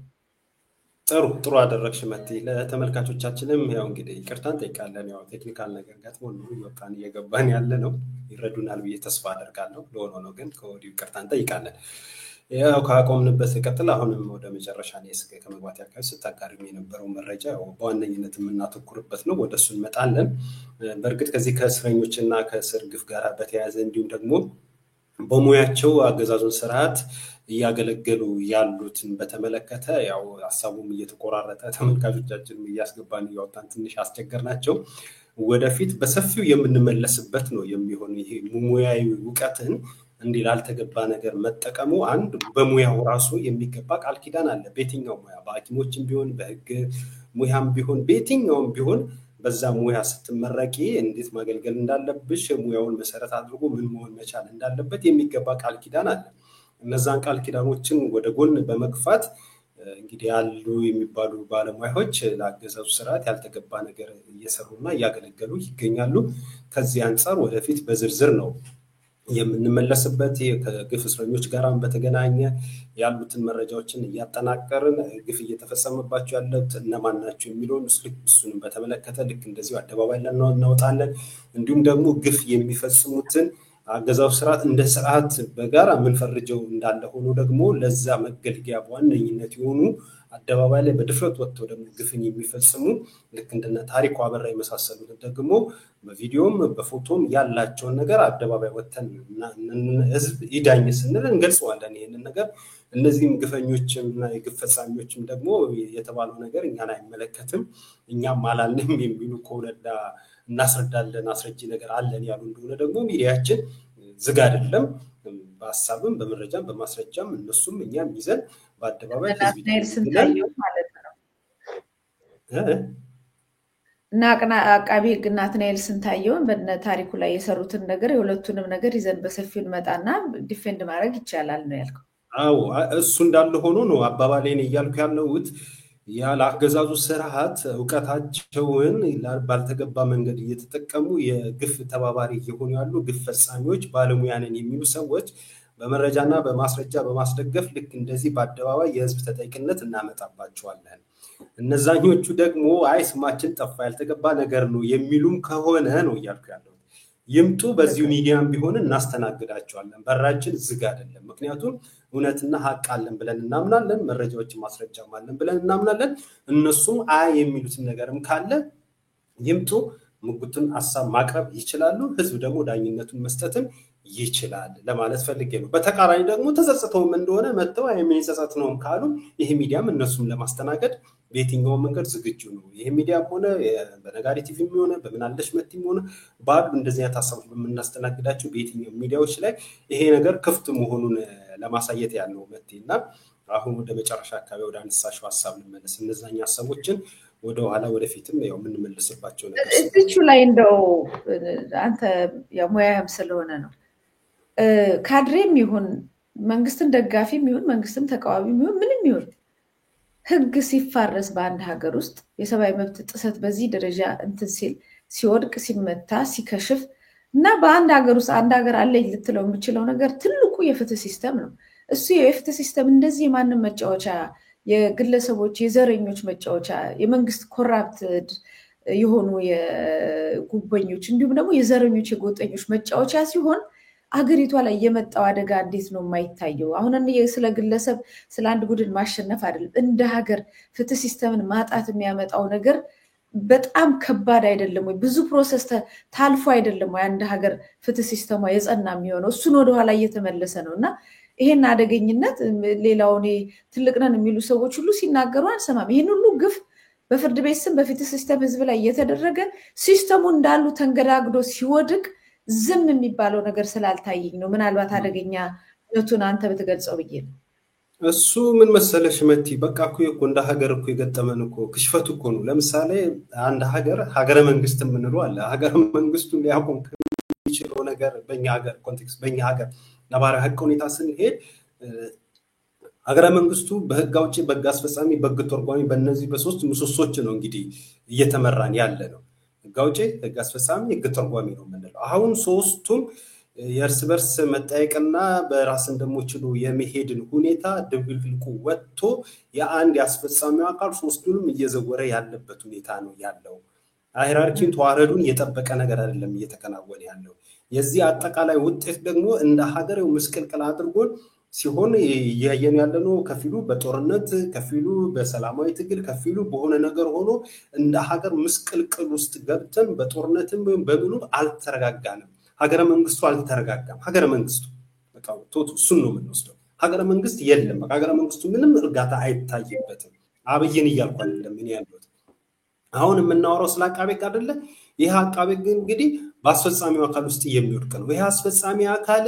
ጥሩ አደረግሽ መቲ። ለተመልካቾቻችንም ያው እንግዲህ ይቅርታ እንጠይቃለን። ያው ቴክኒካል ነገር ገጥሞን ነው ይወጣን እየገባን ያለ ነው። ይረዱናል ብዬ ተስፋ አደርጋለሁ። ለሆነ ነው ግን ከወዲሁ ይቅርታ እንጠይቃለን። ያው ካቆምንበት ቀጥል አሁንም ወደ መጨረሻ ላይ ከመግባት ያካል ስታጋሪም የነበረው መረጃ በዋነኝነት የምናተኩርበት ነው። ወደሱ እንመጣለን። በእርግጥ ከዚህ ከእስረኞችና ከእስር ግፍ ጋር በተያያዘ እንዲሁም ደግሞ በሙያቸው አገዛዙን ስርዓት እያገለገሉ ያሉትን በተመለከተ ያው ሀሳቡም እየተቆራረጠ ተመልካቾቻችንም እያስገባን እያወጣን ትንሽ አስቸገርናቸው። ወደፊት በሰፊው የምንመለስበት ነው የሚሆን። ይሄ ሙያዊ እውቀትን እንዲህ ላልተገባ ነገር መጠቀሙ አንድ በሙያው ራሱ የሚገባ ቃል ኪዳን አለ። በየትኛው ሙያ በሐኪሞችም ቢሆን በህግ ሙያም ቢሆን በየትኛውም ቢሆን በዛ ሙያ ስትመረቂ እንዴት ማገልገል እንዳለብሽ ሙያውን መሰረት አድርጎ ምን መሆን መቻል እንዳለበት የሚገባ ቃል ኪዳን አለ። እነዛን ቃል ኪዳኖችን ወደ ጎን በመግፋት እንግዲህ ያሉ የሚባሉ ባለሙያዎች ለአገዛዙ ስርዓት ያልተገባ ነገር እየሰሩና እያገለገሉ ይገኛሉ። ከዚህ አንፃር ወደፊት በዝርዝር ነው የምንመለስበት። ከግፍ እስረኞች ጋር በተገናኘ ያሉትን መረጃዎችን እያጠናቀርን ግፍ እየተፈጸመባቸው ያሉት እነማን ናቸው የሚለውን እሱንም በተመለከተ ልክ እንደዚሁ አደባባይ ላይ እናወጣለን። እንዲሁም ደግሞ ግፍ የሚፈጽሙትን አገዛዙ ስርዓት እንደ ስርዓት በጋራ የምንፈርጀው እንዳለ ሆኖ ደግሞ ለዛ መገልገያ በዋነኝነት የሆኑ አደባባይ ላይ በድፍረት ወጥተው ደግሞ ግፍን የሚፈጽሙ ልክ እንደነ ታሪኩ አበራ የመሳሰሉት ደግሞ በቪዲዮም በፎቶም ያላቸውን ነገር አደባባይ ወጥተን ህዝብ ይዳኝ ስንል እንገልጸዋለን። ይሄንን ነገር እነዚህም ግፈኞችና የግፍ ፈጻሚዎችም ደግሞ የተባለው ነገር እኛን አይመለከትም እኛም አላልንም የሚሉ ከወለዳ እናስረዳለን አስረጂ ነገር አለን ያሉ እንደሆነ ደግሞ ሚዲያችን ዝግ አይደለም። በሐሳብም በመረጃም በማስረጃም እነሱም እኛም ይዘን በአደባባይ ናትናኤል ስንታየው ማለት ነው እና አቃቢ ህግ ናትናኤል ስንታየውን በነ ታሪኩ ላይ የሰሩትን ነገር የሁለቱንም ነገር ይዘን በሰፊው እንመጣና ዲፌንድ ማድረግ ይቻላል ነው ያልከው? አዎ እሱ እንዳለ ሆኖ ነው አባባሌን እያልኩ ያለሁት። ያለ አገዛዙ ስርዓት እውቀታቸውን ባልተገባ መንገድ እየተጠቀሙ የግፍ ተባባሪ እየሆኑ ያሉ ግፍ ፈጻሚዎች ባለሙያ ነን የሚሉ ሰዎች በመረጃና በማስረጃ በማስደገፍ ልክ እንደዚህ በአደባባይ የህዝብ ተጠያቂነት እናመጣባቸዋለን። እነዛኞቹ ደግሞ አይ ስማችን ጠፋ ያልተገባ ነገር ነው የሚሉም ከሆነ ነው እያልኩ ያለሁት። ይምጡ፣ በዚሁ ሚዲያም ቢሆን እናስተናግዳቸዋለን። በራችን ዝግ አይደለም። ምክንያቱም እውነትና ሀቅ አለን ብለን እናምናለን። መረጃዎችን ማስረጃም አለን ብለን እናምናለን። እነሱም አይ የሚሉትን ነገርም ካለ ይምጡ፣ ሙግቱን ሐሳብ ማቅረብ ይችላሉ። ህዝብ ደግሞ ዳኝነቱን መስጠትም ይችላል ለማለት ፈልጌ ነው። በተቃራኒ ደግሞ ተጸጽተውም እንደሆነ መጥተው የሚጸጸት ነውም ካሉ ይሄ ሚዲያም እነሱም ለማስተናገድ በየትኛውም መንገድ ዝግጁ ነው። ይሄ ሚዲያም ሆነ በነጋሪ ቲቪም ሆነ በምናለሽ መቲም ሆነ ባሉ እንደዚህ አይነት ሐሳቦች በምናስተናግዳቸው በየትኛው ሚዲያዎች ላይ ይሄ ነገር ክፍት መሆኑን ለማሳየት ያለው መቲና አሁን ወደ መጨረሻ አካባቢ ወደ አንሳሽው ሐሳብ እንመለስ። እነዛኛ ሐሳቦችን ወደ ኋላ ወደፊትም ያው የምንመለስባቸው ነገር እዚቹ ላይ እንደው አንተ ያው ሙያም ስለሆነ ነው ካድሬም ይሁን መንግስትን ደጋፊም ይሁን መንግስትን ተቃዋሚም ይሁን ምንም ይሁን ህግ ሲፋረስ በአንድ ሀገር ውስጥ የሰብአዊ መብት ጥሰት በዚህ ደረጃ እንትን ሲል ሲወድቅ ሲመታ ሲከሽፍ እና በአንድ ሀገር ውስጥ አንድ ሀገር አለ ልትለው የምችለው ነገር ትልቁ የፍትህ ሲስተም ነው። እሱ የፍትህ ሲስተም እንደዚህ የማንም መጫወቻ የግለሰቦች የዘረኞች መጫወቻ የመንግስት ኮራፕትድ የሆኑ የጉበኞች እንዲሁም ደግሞ የዘረኞች የጎጠኞች መጫወቻ ሲሆን አገሪቷ ላይ የመጣው አደጋ እንዴት ነው የማይታየው? አሁን ስለ ግለሰብ ስለ አንድ ቡድን ማሸነፍ አይደለም፣ እንደ ሀገር ፍትህ ሲስተምን ማጣት የሚያመጣው ነገር በጣም ከባድ አይደለም ወይ? ብዙ ፕሮሰስ ታልፎ አይደለም ወይ አንድ ሀገር ፍትህ ሲስተሟ የጸና የሚሆነው? እሱን ወደኋላ እየተመለሰ ነው እና ይሄን አደገኝነት ሌላውን ትልቅ ነን የሚሉ ሰዎች ሁሉ ሲናገሩ አንሰማም። ይሄን ሁሉ ግፍ በፍርድ ቤት ስም በፍትህ ሲስተም ህዝብ ላይ እየተደረገ ሲስተሙ እንዳሉ ተንገዳግዶ ሲወድቅ ዝም የሚባለው ነገር ስላልታየኝ ነው። ምናልባት አደገኛነቱን አንተ በተገልጸው ብዬ ነው። እሱ ምን መሰለሽ መቲ፣ በቃ እኮ እንደ ሀገር እኮ የገጠመን እኮ ክሽፈቱ እኮ ነው። ለምሳሌ አንድ ሀገረ መንግስት የምንለው አለ። ሀገረ መንግስቱን ሊያቆም የሚችለው ነገር በእኛ ሀገር ኮንቴክስት በእኛ ሀገር ነባራዊ ህግ ሁኔታ ስንሄድ ሀገረ መንግስቱ በህግ አውጪ፣ በህግ አስፈጻሚ፣ በህግ ተርጓሚ በእነዚህ በሶስት ምሰሶች ነው እንግዲህ እየተመራን ያለ ነው። ህግ አውጪ፣ ህግ አስፈጻሚ፣ ህግ ተርጓሚ ነው የምንለው። አሁን ሶስቱም የእርስ በርስ መጠየቅና በራስን ደግሞ ችሎ የመሄድን ሁኔታ ድብልቅልቁ ወጥቶ የአንድ ያስፈጻሚው አካል ሶስቱንም እየዘወረ ያለበት ሁኔታ ነው ያለው። ሃይራርኪን ተዋረዱን የጠበቀ ነገር አይደለም እየተከናወነ ያለው። የዚህ አጠቃላይ ውጤት ደግሞ እንደ ሀገሬው ምስቅልቅል አድርጎን ሲሆን ያየን ያለነው ከፊሉ በጦርነት ከፊሉ በሰላማዊ ትግል ከፊሉ በሆነ ነገር ሆኖ እንደ ሀገር ምስቅልቅል ውስጥ ገብተን በጦርነትም በምኑ አልተረጋጋንም። ሀገረ መንግስቱ አልተረጋጋም። ሀገረ መንግስቱ በቃ ቶቶ እሱን ነው የምንወስደው። ሀገረ መንግስት የለም። ሀገረ መንግስቱ ምንም እርጋታ አይታይበትም። አብይን እያልኩ አይደለም ምን ያሉት። አሁን የምናወራው ስለ አቃቤ ሕግ አይደለ? ይህ አቃቤ ሕግ እንግዲህ በአስፈጻሚው አካል ውስጥ የሚወድቅ ነው። ይህ አስፈጻሚ አካል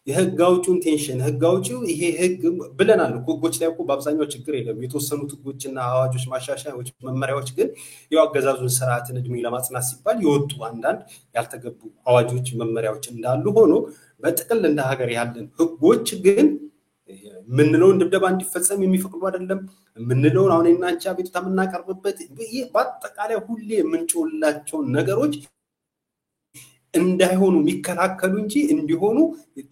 የህግ አውጪውን ቴንሽን ህግ አውጪው ይሄ ህግ ብለናል። ህጎች ላይ እኮ በአብዛኛው ችግር የለም። የተወሰኑት ህጎችና አዋጆች ማሻሻያዎች፣ መመሪያዎች ግን ያው አገዛዙን ስርዓትን እድሜ ለማጽናት ሲባል የወጡ አንዳንድ ያልተገቡ አዋጆች መመሪያዎች እንዳሉ ሆኖ በጥቅል እንደ ሀገር ያለን ህጎች ግን ምንለውን ድብደባ እንዲፈጸም የሚፈቅዱ አይደለም። ምንለውን አሁን እና አንቺ አቤቱታ የምናቀርብበት በአጠቃላይ ሁሌ የምንጮላቸው ነገሮች እንዳይሆኑ የሚከላከሉ እንጂ እንዲሆኑ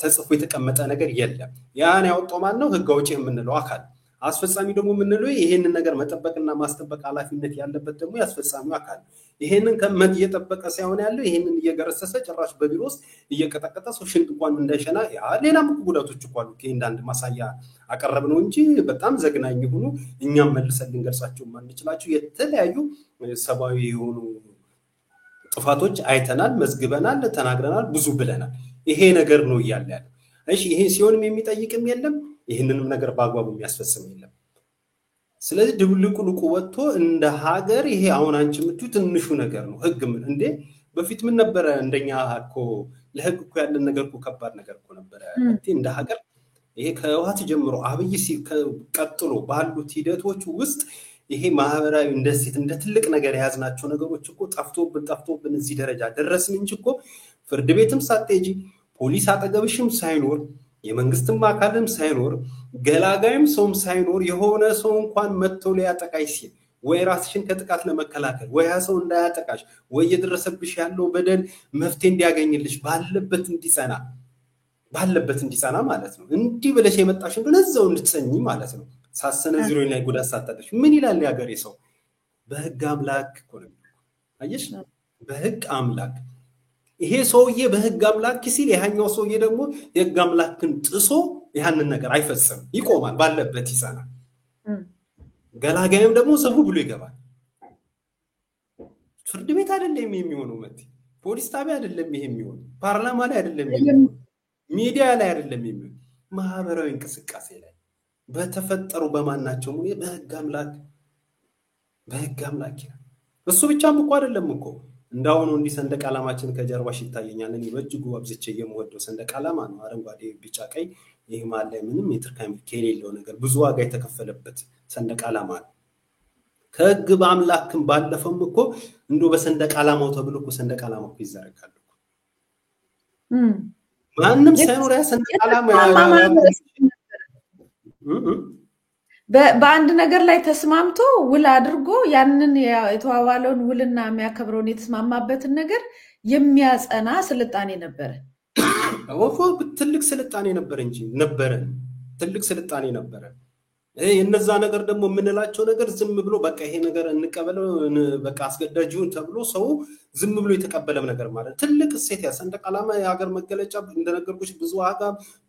ተጽፎ የተቀመጠ ነገር የለም። ያን ያወጣው ማን ነው? ህግ አውጪ የምንለው አካል። አስፈጻሚ ደግሞ የምንለው ይሄንን ነገር መጠበቅና ማስጠበቅ ኃላፊነት ያለበት ደግሞ ያስፈጻሚው አካል። ይሄንን ከመት እየጠበቀ ሳይሆን ያለው ይሄንን እየገረሰሰ ጭራሽ በቢሮ ውስጥ እየቀጠቀጠ ሰው ሽንት እንኳን እንዳይሸና ሌላም ጉዳቶች እኮ አሉ። ከእንዳንድ ማሳያ አቀረብ ነው እንጂ በጣም ዘግናኝ ሆኖ እኛም መልሰን ልንገልጻቸው ማንችላቸው የተለያዩ ሰብአዊ የሆኑ ጥፋቶች አይተናል፣ መዝግበናል፣ ተናግረናል፣ ብዙ ብለናል። ይሄ ነገር ነው እያለ ያለው። እሺ ይሄ ሲሆንም የሚጠይቅም የለም፣ ይሄንንም ነገር በአግባቡ የሚያስፈጽም የለም። ስለዚህ ድብልቁልቁ ወጥቶ እንደ ሀገር ይሄ አሁን አንቺ የምትዩ ትንሹ ነገር ነው። ህግ ምን እንዴ በፊት ምን ነበረ? እንደኛ እኮ ለህግ እኮ ያለን ነገር እኮ ከባድ ነገር እኮ ነበረ እንደ ሀገር። ይሄ ከህወሓት ጀምሮ አብይ ቀጥሎ ባሉት ሂደቶች ውስጥ ይሄ ማህበራዊ እንደ ትልቅ ነገር የያዝናቸው ነገሮች እኮ ጠፍቶብን እዚህ ደረጃ ደረስን እንጂ እኮ ፍርድ ቤትም ሳትሄጂ ፖሊስ አጠገብሽም ሳይኖር የመንግስትም አካልም ሳይኖር ገላጋይም ሰውም ሳይኖር የሆነ ሰው እንኳን መጥቶ ሊያጠቃሽ ሲል ወይ ራስሽን ከጥቃት ለመከላከል ወይ ሰው እንዳያጠቃሽ ወይ የደረሰብሽ ያለው በደል መፍትሄ እንዲያገኝልሽ ባለበት እንዲጸና ማለት ነው። እንዲህ ብለሽ የመጣሽ እንደሆነ እዛው እንድትጸኚ ማለት ነው። ሳሰነዝሮ ላይ ጉዳት ሳታደርሽ ምን ይላል ያገሬ ሰው? በህግ አምላክ እኮ ነው። አየሽ፣ በህግ አምላክ ይሄ ሰውዬ በህግ አምላክ ሲል ያኛው ሰውዬ ደግሞ የህግ አምላክን ጥሶ ያንን ነገር አይፈጽም፣ ይቆማል፣ ባለበት ይጸናል። ገላጋይም ደግሞ ዘቡ ብሎ ይገባል። ፍርድ ቤት አይደለም የሚሆነው፣ ፖሊስ ጣቢያ አይደለም ይሄ የሚሆነው፣ ፓርላማ ላይ አይደለም የሚሆነው፣ ሚዲያ ላይ አይደለም የሚሆነው፣ ማህበራዊ እንቅስቃሴ ላይ በተፈጠሩ በማናቸው ሙሉ በህግ አምላክ እሱ ብቻም እኮ አይደለም እኮ እንዳው ነው። እንዲህ ሰንደቅ ዓላማችን ከጀርባሽ ይታየኛል። እኔ በእጅጉ አብዝቼ የምወደው ሰንደቅ ዓላማ ነው። አረንጓዴ፣ ቢጫ፣ ቀይ። ይሄ ማለት ምንም የትርካሚ ከሌለው ነገር ብዙ ዋጋ የተከፈለበት ሰንደቅ ዓላማ ነው። ከህግ በአምላክም ባለፈም እኮ እንዶ በሰንደቅ ዓላማው ተብሎ እኮ ሰንደቅ ዓላማው ይዘረጋል እኮ ማንም ሳይኖር ያ ሰንደቅ ዓላማ በአንድ ነገር ላይ ተስማምቶ ውል አድርጎ ያንን የተዋዋለውን ውልና የሚያከብረውን የተስማማበትን ነገር የሚያጸና ስልጣኔ ነበረ። ትልቅ ስልጣኔ ነበር እንጂ ነበረ ትልቅ ስልጣኔ ነበረ። እነዛ ነገር ደግሞ የምንላቸው ነገር ዝም ብሎ በቃ ይሄ ነገር እንቀበለው በቃ አስገዳጅውን ተብሎ ሰው ዝም ብሎ የተቀበለም ነገር ማለት ትልቅ እሴት ሰንደቅ ዓላማ የሀገር መገለጫ እንደነገርኩሽ ብዙ ዋጋ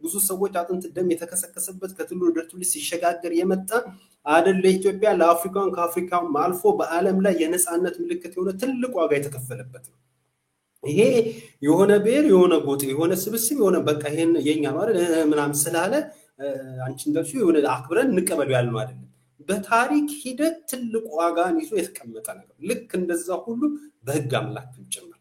ብዙ ሰዎች አጥንት ደም የተከሰከሰበት ከትውልድ ወደ ትውልድ ሲሸጋገር የመጣ አይደል ለኢትዮጵያ ለአፍሪካን ከአፍሪካም አልፎ በዓለም ላይ የነፃነት ምልክት የሆነ ትልቅ ዋጋ የተከፈለበት ነው። ይሄ የሆነ ብሔር የሆነ ጎጥ የሆነ ስብስብ የሆነ በቃ ይሄን የኛ ማለት ምናምን ስላለ አንቺ እንደልሽው የሆነ አክብረን እንቀበለው ያልነው አይደለም። በታሪክ ሂደት ትልቅ ዋጋን ይዞ የተቀመጠ ነገር ልክ እንደዛ ሁሉ በህግ አምላክ ጭምር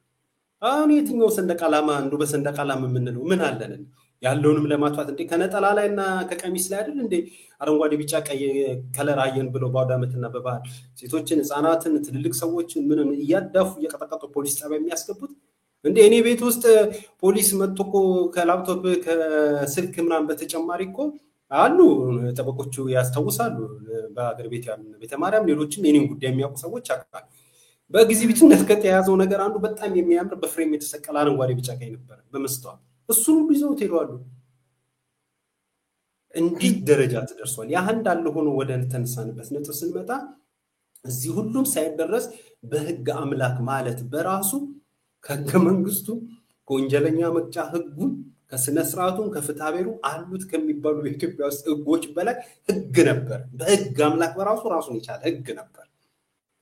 አሁን የትኛው ሰንደቅ ዓላማ እንዶ በሰንደቅ ዓላማ የምንለው ምን አለን ያለውንም ለማጥፋት እንዴ ከነጠላ ላይና ከቀሚስ ላይ አይደል እንዴ አረንጓዴ ቢጫ ቀይ ከለር አየን ብሎ ባውዳመትና በባህል ሴቶችን ህፃናትን ትልልቅ ሰዎችን ምን እያዳፉ እየቀጠቀጡ ፖሊስ ጣቢያ የሚያስገቡት እንዴ እኔ ቤት ውስጥ ፖሊስ መጥቶ ከላፕቶፕ ከስልክ ምናምን በተጨማሪ እኮ አሉ ተበቆቹ ያስተውሳሉ በአገር ቤት ያሉ ቤተማርያም ሌሎችም የኔን ጉዳይ የሚያውቁ ሰዎች አቃል በግዚቢትነት ከተያዘው ነገር አንዱ በጣም የሚያምር በፍሬም የተሰቀለ አረንጓዴ ቢጫ ቀይ ነበር በመስተዋል እሱን ሁሉ ይዘው ተሄዷል። እንዲህ ደረጃ ተደርሷል። ያ እንዳለ ሆኖ ወደ ተነሳንበት ነጥብ ስንመጣ እዚህ ሁሉም ሳይደረስ በህግ አምላክ ማለት በራሱ ከህገ መንግስቱ ከወንጀለኛ መቅጫ ህጉ ከስነ ስርዓቱ ከፍትሐብሔሩ አሉት ከሚባሉ በኢትዮጵያ ውስጥ ህጎች በላይ ህግ ነበር። በህግ አምላክ በራሱ ራሱን የቻለ ህግ ነበር።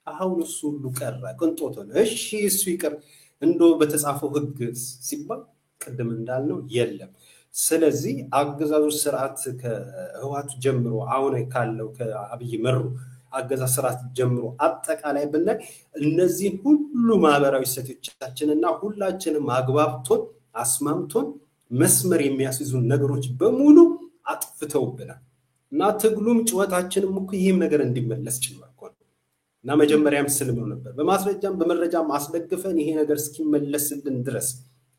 አሁን እሱ ሁሉ ቀረ ቅንጦት ነው። እሺ እሱ ይቀር እንዶ በተጻፈው ህግ ሲባል ቀደም እንዳልነው የለም። ስለዚህ አገዛዙ ስርዓት ከህዋቱ ጀምሮ አሁን ካለው ከአብይ መሩ አገዛዝ ስርዓት ጀምሮ አጠቃላይ ብናይ እነዚህ ሁሉ ማህበራዊ እሴቶቻችንና ሁላችንም አግባብቶን አስማምቶን መስመር የሚያስይዙ ነገሮች በሙሉ አጥፍተውብናል እና ትግሉም ጭወታችንም እኮ ይሄም ነገር እንዲመለስ ጭምር እና መጀመሪያም ስልም ነበር በማስረጃም በመረጃም አስደግፈን ይሄ ነገር እስኪመለስልን ድረስ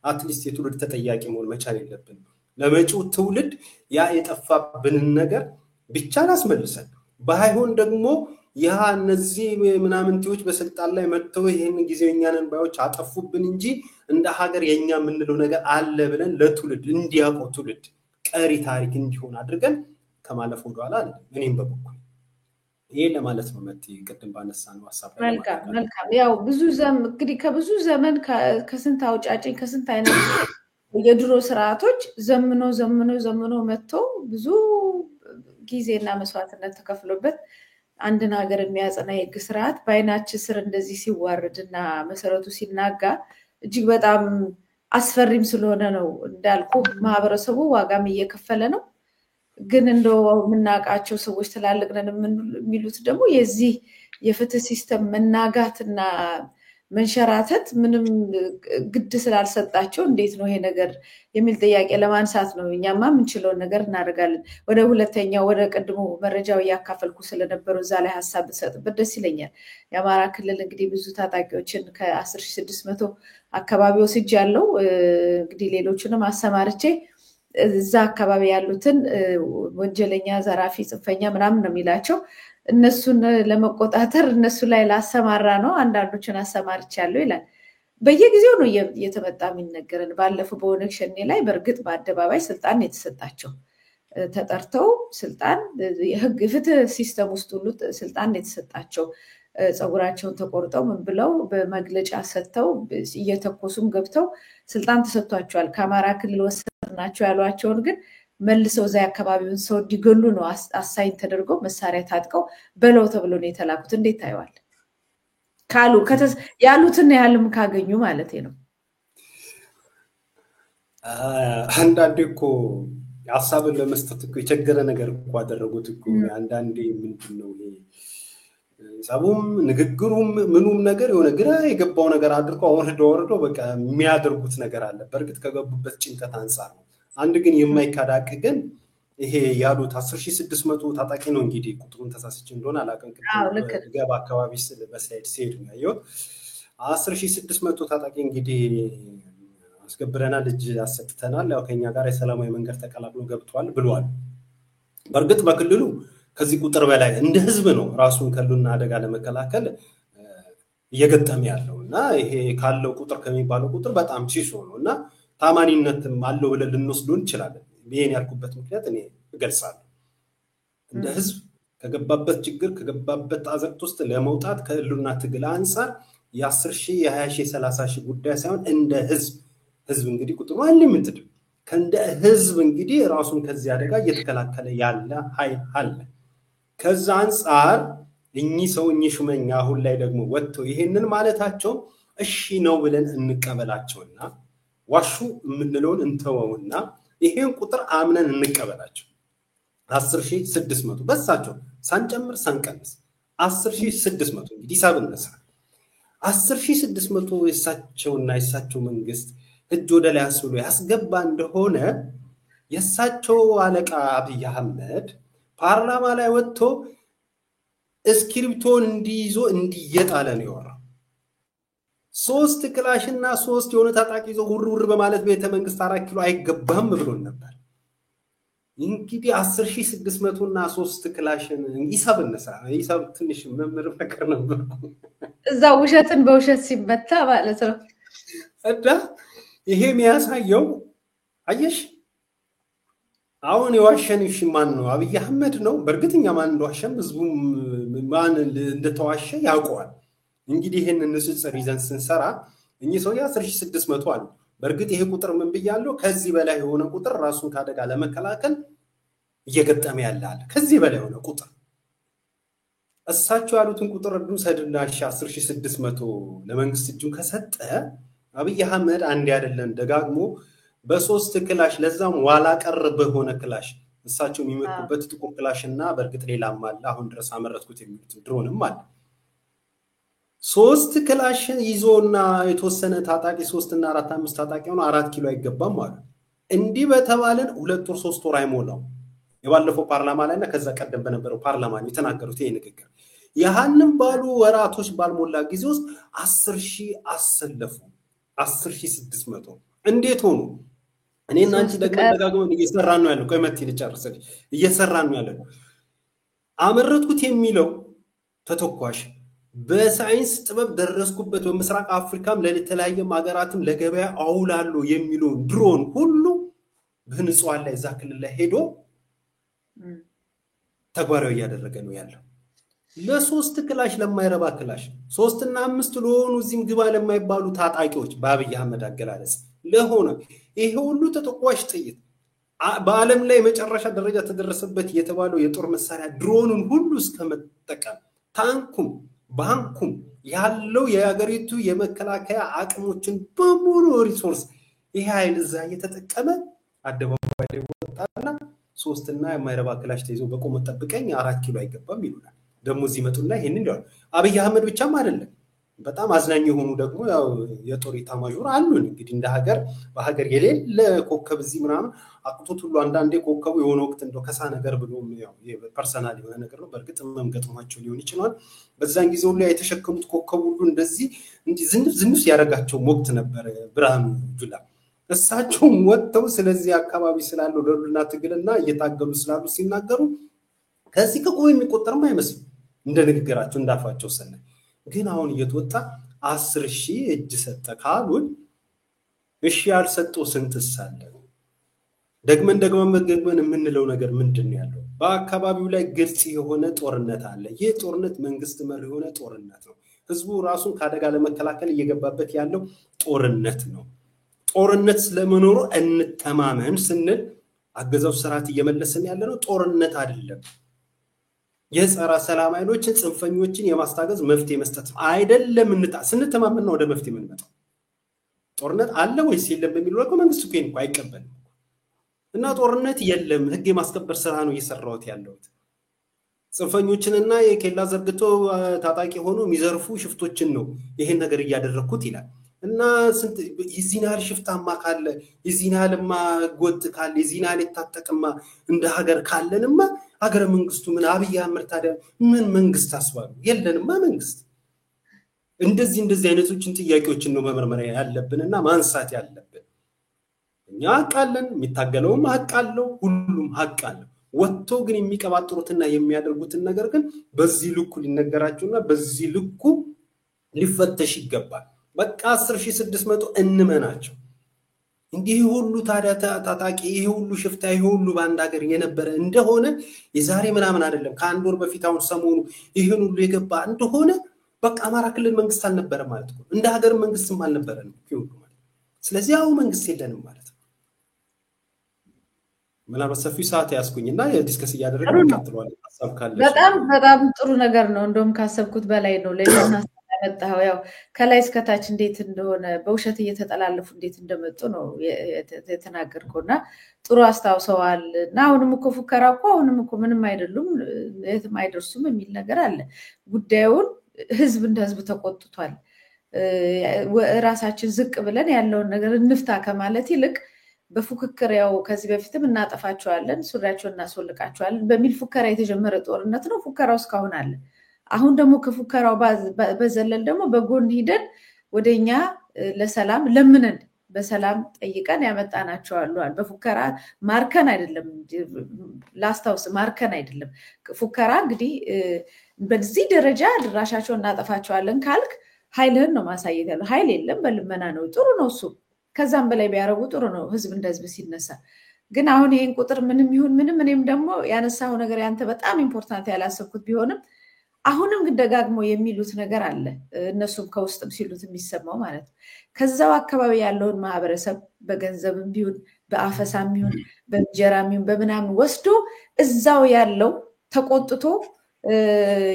አትሊስት የትውልድ ተጠያቂ መሆን መቻል የለብን። ለመጪው ትውልድ ያ የጠፋብን ነገር ብቻ አስመልሰን ባይሆን ደግሞ ያ እነዚህ ምናምንቲዎች በስልጣን ላይ መጥተው ይሄን ጊዜኛንን ባዮች አጠፉብን እንጂ እንደ ሀገር የኛ የምንለው ነገር አለ ብለን ለትውልድ እንዲያውቀው ትውልድ ቀሪ ታሪክ እንዲሆን አድርገን ከማለፍ ወደኋላ አለ እኔም በበኩል ይሄ ለማለት ነው። መጥቲ ቅድም ባነሳነው ሐሳብ ላይ መልካም ያው ብዙ እንግዲህ ከብዙ ዘመን ከስንት አውጫጭኝ ከስንት አይነት የድሮ ስርዓቶች ዘምኖ መጥቶ ብዙ ጊዜና መስዋዕትነት ተከፍሎበት አንድን ሀገር የሚያጸና የህግ ስርዓት በአይናችን ስር እንደዚህ ሲዋረድና መሰረቱ ሲናጋ እጅግ በጣም አስፈሪም ስለሆነ ነው እንዳልኩ ማህበረሰቡ ዋጋም እየከፈለ ነው። ግን እንደው ምናቃቸው ሰዎች ተላልቅ ነን የሚሉት ደግሞ የዚህ የፍትህ ሲስተም መናጋትና መንሸራተት ምንም ግድ ስላልሰጣቸው እንዴት ነው ይሄ ነገር የሚል ጥያቄ ለማንሳት ነው። እኛማ ምንችለው ነገር እናደርጋለን። ወደ ሁለተኛው ወደ ቀድሞ መረጃው ያካፈልኩ ስለነበረው እዛ ላይ ሐሳብ ብሰጥበት ደስ ይለኛል። የአማራ ክልል እንግዲህ ብዙ ታጣቂዎችን ከ10600 አካባቢ ወስጃለሁ። እንግዲህ ሌሎችንም አሰማርቼ እዛ አካባቢ ያሉትን ወንጀለኛ ዘራፊ ጽንፈኛ ምናምን ነው የሚላቸው እነሱን ለመቆጣጠር እነሱ ላይ ላሰማራ ነው አንዳንዶችን አሰማርቻለሁ ይላል። በየጊዜው ነው የተመጣ የሚነገረን። ባለፈው በኦነግ ሸኔ ላይ በርግጥ በአደባባይ ስልጣን የተሰጣቸው ተጠርተው ስልጣን የህግ ፍትህ ሲስተም ውስጥ ሁሉ ስልጣን የተሰጣቸው ጸጉራቸውን ተቆርጠው ምን ብለው በመግለጫ ሰጥተው እየተኮሱም ገብተው ስልጣን ተሰጥቷቸዋል። ከአማራ ክልል ወሰድናቸው ያሏቸውን ግን መልሰው እዛ አካባቢውን ሰው እንዲገሉ ነው አሳይን ተደርገው መሳሪያ ታጥቀው በለው ተብሎ ነው የተላኩት። እንዴት ታይዋል? ካሉ ያሉትን ያልም ካገኙ ማለት ነው። አንዳንዴ እኮ ሐሳብን ለመስጠት እኮ የቸገረ ነገር እኮ አደረጉት እኮ አንዳንዴ ምንድነው ይሄ ጻቡም ንግግሩም ምኑም ነገር የሆነ ግራ የገባው ነገር አድርገው ወርዶ በቃ የሚያደርጉት ነገር አለ። በርግጥ ከገቡበት ጭንቀት አንፃር ነው። አንድ ግን የማይካዳቅ ግን ይሄ ያሉት 10600 ታጣቂ ነው እንግዲህ ቁጥሩን ተሳስቼ እንደሆነ አላቀም ገባ አካባቢ በስላይድ ሲሄድ ነው ያየው 10600 ታጣቂ እንግዲህ አስገብረናል እጅ አሰጥተናል ያው ከኛ ጋር የሰላማዊ መንገድ ተቀላቅሎ ገብቷል ብሏል። በርግጥ በክልሉ ከዚህ ቁጥር በላይ እንደ ህዝብ ነው ራሱን ከሉና አደጋ ለመከላከል እየገጠመ ያለውና ይሄ ካለው ቁጥር ከሚባለው ቁጥር በጣም ሲሶ ነውና ታማኒነትም አለው ብለን ልንወስደው እንችላለን። ይሄን ያልኩበት ምክንያት እኔ እገልጻለሁ። እንደ ህዝብ ከገባበት ችግር ከገባበት አዘቅት ውስጥ ለመውጣት ከህልውና ትግል አንፃር የ10 ሺህ የ20 ሺህ 30 ሺህ ጉዳይ ሳይሆን እንደ ህዝብ እንግዲህ ቁጥሩ አንሊሚትድ ከእንደ ህዝብ እንግዲህ ራሱን ከዚህ አደጋ እየተከላከለ ያለ ኃይል አለ። ከዛ አንፃር እኚህ ሹመኛ አሁን ላይ ደግሞ ወጥተው ይሄንን ማለታቸው እሺ ነው ብለን እንቀበላቸውና ዋሹ የምንለውን እንተወውና ይሄን ቁጥር አምነን እንቀበላቸው። 10600 በሳቸው ሳንጨምር ሳንቀንስ 10600 እንግዲህ ሂሳብ እንስራ። 10600 የሳቸውና የሳቸው መንግስት እጅ ወደ ላይ አስብሎ ያስገባ እንደሆነ የሳቸው አለቃ አብይ አህመድ ፓርላማ ላይ ወጥቶ እስክሪፕቶን እንዲይዞ እንዲየጣለ ነው ያወራው። 3 ክላሽና 3 የሆነ ታጣቂ ይዞ ውር በማለት ቤተ መንግስት 4 ኪሎ አይገባም ብሎ ነበር። እንግዲህ 10600 እና 3 ክላሽን ሂሳብ እንስራ። ሂሳብ ትንሽ መምር ነገር ነበር እዛ ውሸትን በውሸት ሲመታ ማለት ነው። እዳ ይሄ የሚያሳየው አየሽ አሁን የዋሸን ማን ነው? አብይ አህመድ ነው። በእርግጠኛ ማን እንደዋሸም ህዝቡም ማን እንደተዋሸ ያውቀዋል። እንግዲህ ይሄን ንጽጽር ይዘን ስንሰራ እኚህ ሰው 10600 አሉ። በእርግጥ ይሄ ቁጥር ምን ብያለሁ? ከዚህ በላይ የሆነ ቁጥር ራሱን ካደጋ ለመከላከል እየገጠመ ያለ አለ። ከዚህ በላይ የሆነ ቁጥር እሳቸው ያሉትን ቁጥር ሰድና 10600 ለመንግስት እጁን ከሰጠ አብይ አህመድ አንድ አይደለም ደጋግሞ በ3 ክላሽ ለዛም ዋላ ቀር በሆነ ክላሽ እሳቸው የሚመኩበት ጥቁር ክላሽና በእርግጥ ሌላም አለ አሁን ድረስ አመረጥኩት የሚሉት ድሮንም አለ 3 ክላሽ ይዞና የተወሰነ ታጣቂ 3 እና 4 5 ታጣቂ ሆኖ 4 ኪሎ አይገባም ማለት እንዲህ በተባለን 2 ወር 3 ወር አይሞላው የባለፈው ፓርላማ ላይና ከዛ ቀደም በነበረው ፓርላማ ነው የተናገሩት ይሄ ንግግር ያህንም ባሉ ወራቶች ባልሞላ ጊዜ ውስጥ 10000 አሰለፉ 10600 እንዴት ሆኖ እኔና አንቺ ደጋግመን እየሰራን ነው ያለው ቆይመት ልጨርሰኝ እየሰራን ነው ያለው አመረጥኩት የሚለው ተተኳሽ በሳይንስ ጥበብ ደረስኩበት በምስራቅ አፍሪካም ለተለያየ ሀገራትም ለገበያ አውላሉ የሚለው ድሮን ሁሉ በንጹሃን ላይ ዛክል ላይ ሄዶ ተግባራዊ ያደረገ ነው ያለው ለ3 ክላሽ ለማይረባ ክላሽ 3 እና 5 ለሆኑ እዚህም ግባ ለማይባሉ ታጣቂዎች በአብይ አህመድ አገላለጽ ለሆነ ይሄ ሁሉ ተተኳሽ ጥይት በአለም ላይ መጨረሻ ደረጃ ተደረሰበት የተባለው የጦር መሳሪያ ድሮንን ሁሉ እስከመጠቀም ታንኩም ባንኩም ያለው የሀገሪቱ የመከላከያ አቅሞችን በሙሉ ሪሶርስ ይሄ ኃይል እዛ እየተጠቀመ አደባባይ ላይ ወጣና 3 እና የማይረባ ክላሽ ተይዞ በቆመ ተጠብቀኝ 4 ኪሎ አይገባም ይሉናል ደሞ እዚህ መጡና ይሄንን ይላል አብይ አህመድ ብቻም አይደለም በጣም አዝናኝ የሆኑ ደግሞ ያው የጦር ኢታማዦር አሉን እንግዲህ እንደ ሀገር በሀገር የሌለ ኮከብ እዚህ ምናምን አቅቶት ሁሉ አንዳንዴ ኮከቡ የሆነ ወቅት እንደው ከሳ ነገር ብሎ ያው የፐርሰናል የሆነ ነገር ነው በእርግጥ መምገጥማቸው ሊሆን ይችላል በዛን ጊዜ ሁሉ የተሸከሙት ኮከቡ ሁሉ እንደዚህ እንዲ ዝንፍ ያረጋቸው ወቅት ነበር ብርሃኑ ጁላ እሳቸው ወጥተው ስለዚህ አካባቢ ስላለው ለሉና ትግልና እየታገሉ ስላሉ ሲናገሩ ከዚህ ከቆይ የሚቆጠርም አይመስልም እንደ ንግግራቸው እንዳፋቸው ሰነ ግን አሁን እየተወጣ 10000 እጅ ሰጠ ካሉን እሺ ያልሰጠው ስንትሳለ ደግመን የምንለው ነገር ምንድነው ያለው በአካባቢው ላይ ግልጽ የሆነ ጦርነት አለ ይሄ ጦርነት መንግስት መር የሆነ ጦርነት ነው ህዝቡ ራሱን ካደጋ ለመከላከል እየገባበት ያለው ጦርነት ነው ጦርነት ስለመኖሩ እንተማመን ስንል አገዛው ስርዓት እየመለሰን ያለ ነው ጦርነት አይደለም የጸረ ሰላም ኃይሎችን ጽንፈኞችን የማስታገዝ መፍትሄ መስጠት አይደለም ስንተማመን ነው ወደ መፍትሄ የምንመጣው ጦርነት አለ ወይስ የለም በሚለው እኮ መንግስት እኮ እንኳን አይቀበልም እና ጦርነት የለም ህግ የማስከበር ስራ ነው እየሰራውት ያለው ጽንፈኞችንና የኬላ ዘርግቶ ታጣቂ ሆኖ የሚዘርፉ ሽፍቶችን ነው ይሄን ነገር እያደረኩት ይላል እና ስንት ይዚናል ሽፍታማ ካለ ይዚናልማ ጎጥ ካለ ይዚናል የታጠቀማ እንደ ሀገር ካለንማ ሀገረ መንግስቱ ምን አብይ አህመድ ታዲያ ምን መንግስት አስባሉ የለንማ መንግስት እንደዚህ አይነቶችን ጥያቄዎችን ነው መመርመር ያለብንና ማንሳት ያለብን እኛ ቃለን የሚታገለውም ሀቃለው ሁሉም ሀቃለው ወጥቶ ግን የሚቀባጥሩትና የሚያደርጉትን ነገር ግን በዚህ ልኩ ሊነገራቸውና በዚህ ልኩ ሊፈተሽ ይገባል በቃ 10600 እንመናቸው እንዲህ ሁሉ ታዲያ ታጣቂ ይሄ ሁሉ ሽፍታ ይሄ ሁሉ በአንድ ሀገር የነበረ እንደሆነ የዛሬ ምናምን አይደለም ከአንድ ወር በፊት አሁን ሰሞኑ ይሄን ሁሉ የገባ እንደሆነ በቃ አማራ ክልል መንግስት አልነበረ ማለት ነው። እንደ ሀገር መንግስትም አልነበረንም ይሁን ማለት። ስለዚህ አሁን መንግስት የለንም ማለት ነው። ምናልባት ሰፊ ሰዓት ያስኩኝና የዲስከስ እያደረግን እንቀጥለዋለን። ሀሳብ ካለሽ በጣም ጥሩ ነገር ነው። እንደውም ካሰብኩት በላይ ነው። ሌላውን ያመጣው ያው ከላይ እስከታች እንዴት እንደሆነ በውሸት እየተጠላለፉ እንዴት እንደመጡ ነው የተናገርከውና ጥሩ አስታውሰዋል። እና አሁንም እኮ ፉከራ እኮ አሁንም እኮ ምንም አይደሉም የትም አይደርሱም የሚል ነገር አለ። ጉዳዩን ህዝብ እንደ ህዝብ ተቆጥቷል። ራሳችን ዝቅ ብለን ያለውን ነገር እንፍታ ከማለት ይልቅ በፉክክር ያው ከዚህ በፊትም እናጠፋቸዋለን ሱሪያቸውን እናስወልቃቸዋለን በሚል ፉከራ የተጀመረ ጦርነት ነው። ፉከራው እስካሁን አለ። አሁን ደግሞ ከፉከራው በዘለል ደግሞ በጎን ሂደን ወደኛ ለሰላም ለምነን በሰላም ጠይቀን ያመጣናቸው አሉ። በፉከራ ማርከን አይደለም ላስታውስ ማርከን አይደለም። ፉከራ እንግዲህ በዚህ ደረጃ ድራሻቸውን እናጠፋቸዋለን ካልክ ኃይልህን ነው ማሳየት ያለው። ኃይል የለም በልመና ነው። ጥሩ ነው እሱ ከዛም በላይ ቢያረጉ ጥሩ ነው ህዝብ እንደ ህዝብ ሲነሳ። ግን አሁን ይሄን ቁጥር ምንም ይሁን ምንም እኔም ደግሞ ያነሳው ነገር ያንተ በጣም ኢምፖርታንት ያላሰብኩት ቢሆንም አሁንም ግን ደጋግሞ የሚሉት ነገር አለ። እነሱም ከውስጥም ሲሉት የሚሰማው ማለት ነው። ከዛው አካባቢ ያለውን ማህበረሰብ በገንዘብም ቢሆን በአፈሳም ቢሆን በእንጀራም ቢሆን በምናምን ወስዶ እዛው ያለው ተቆጥቶ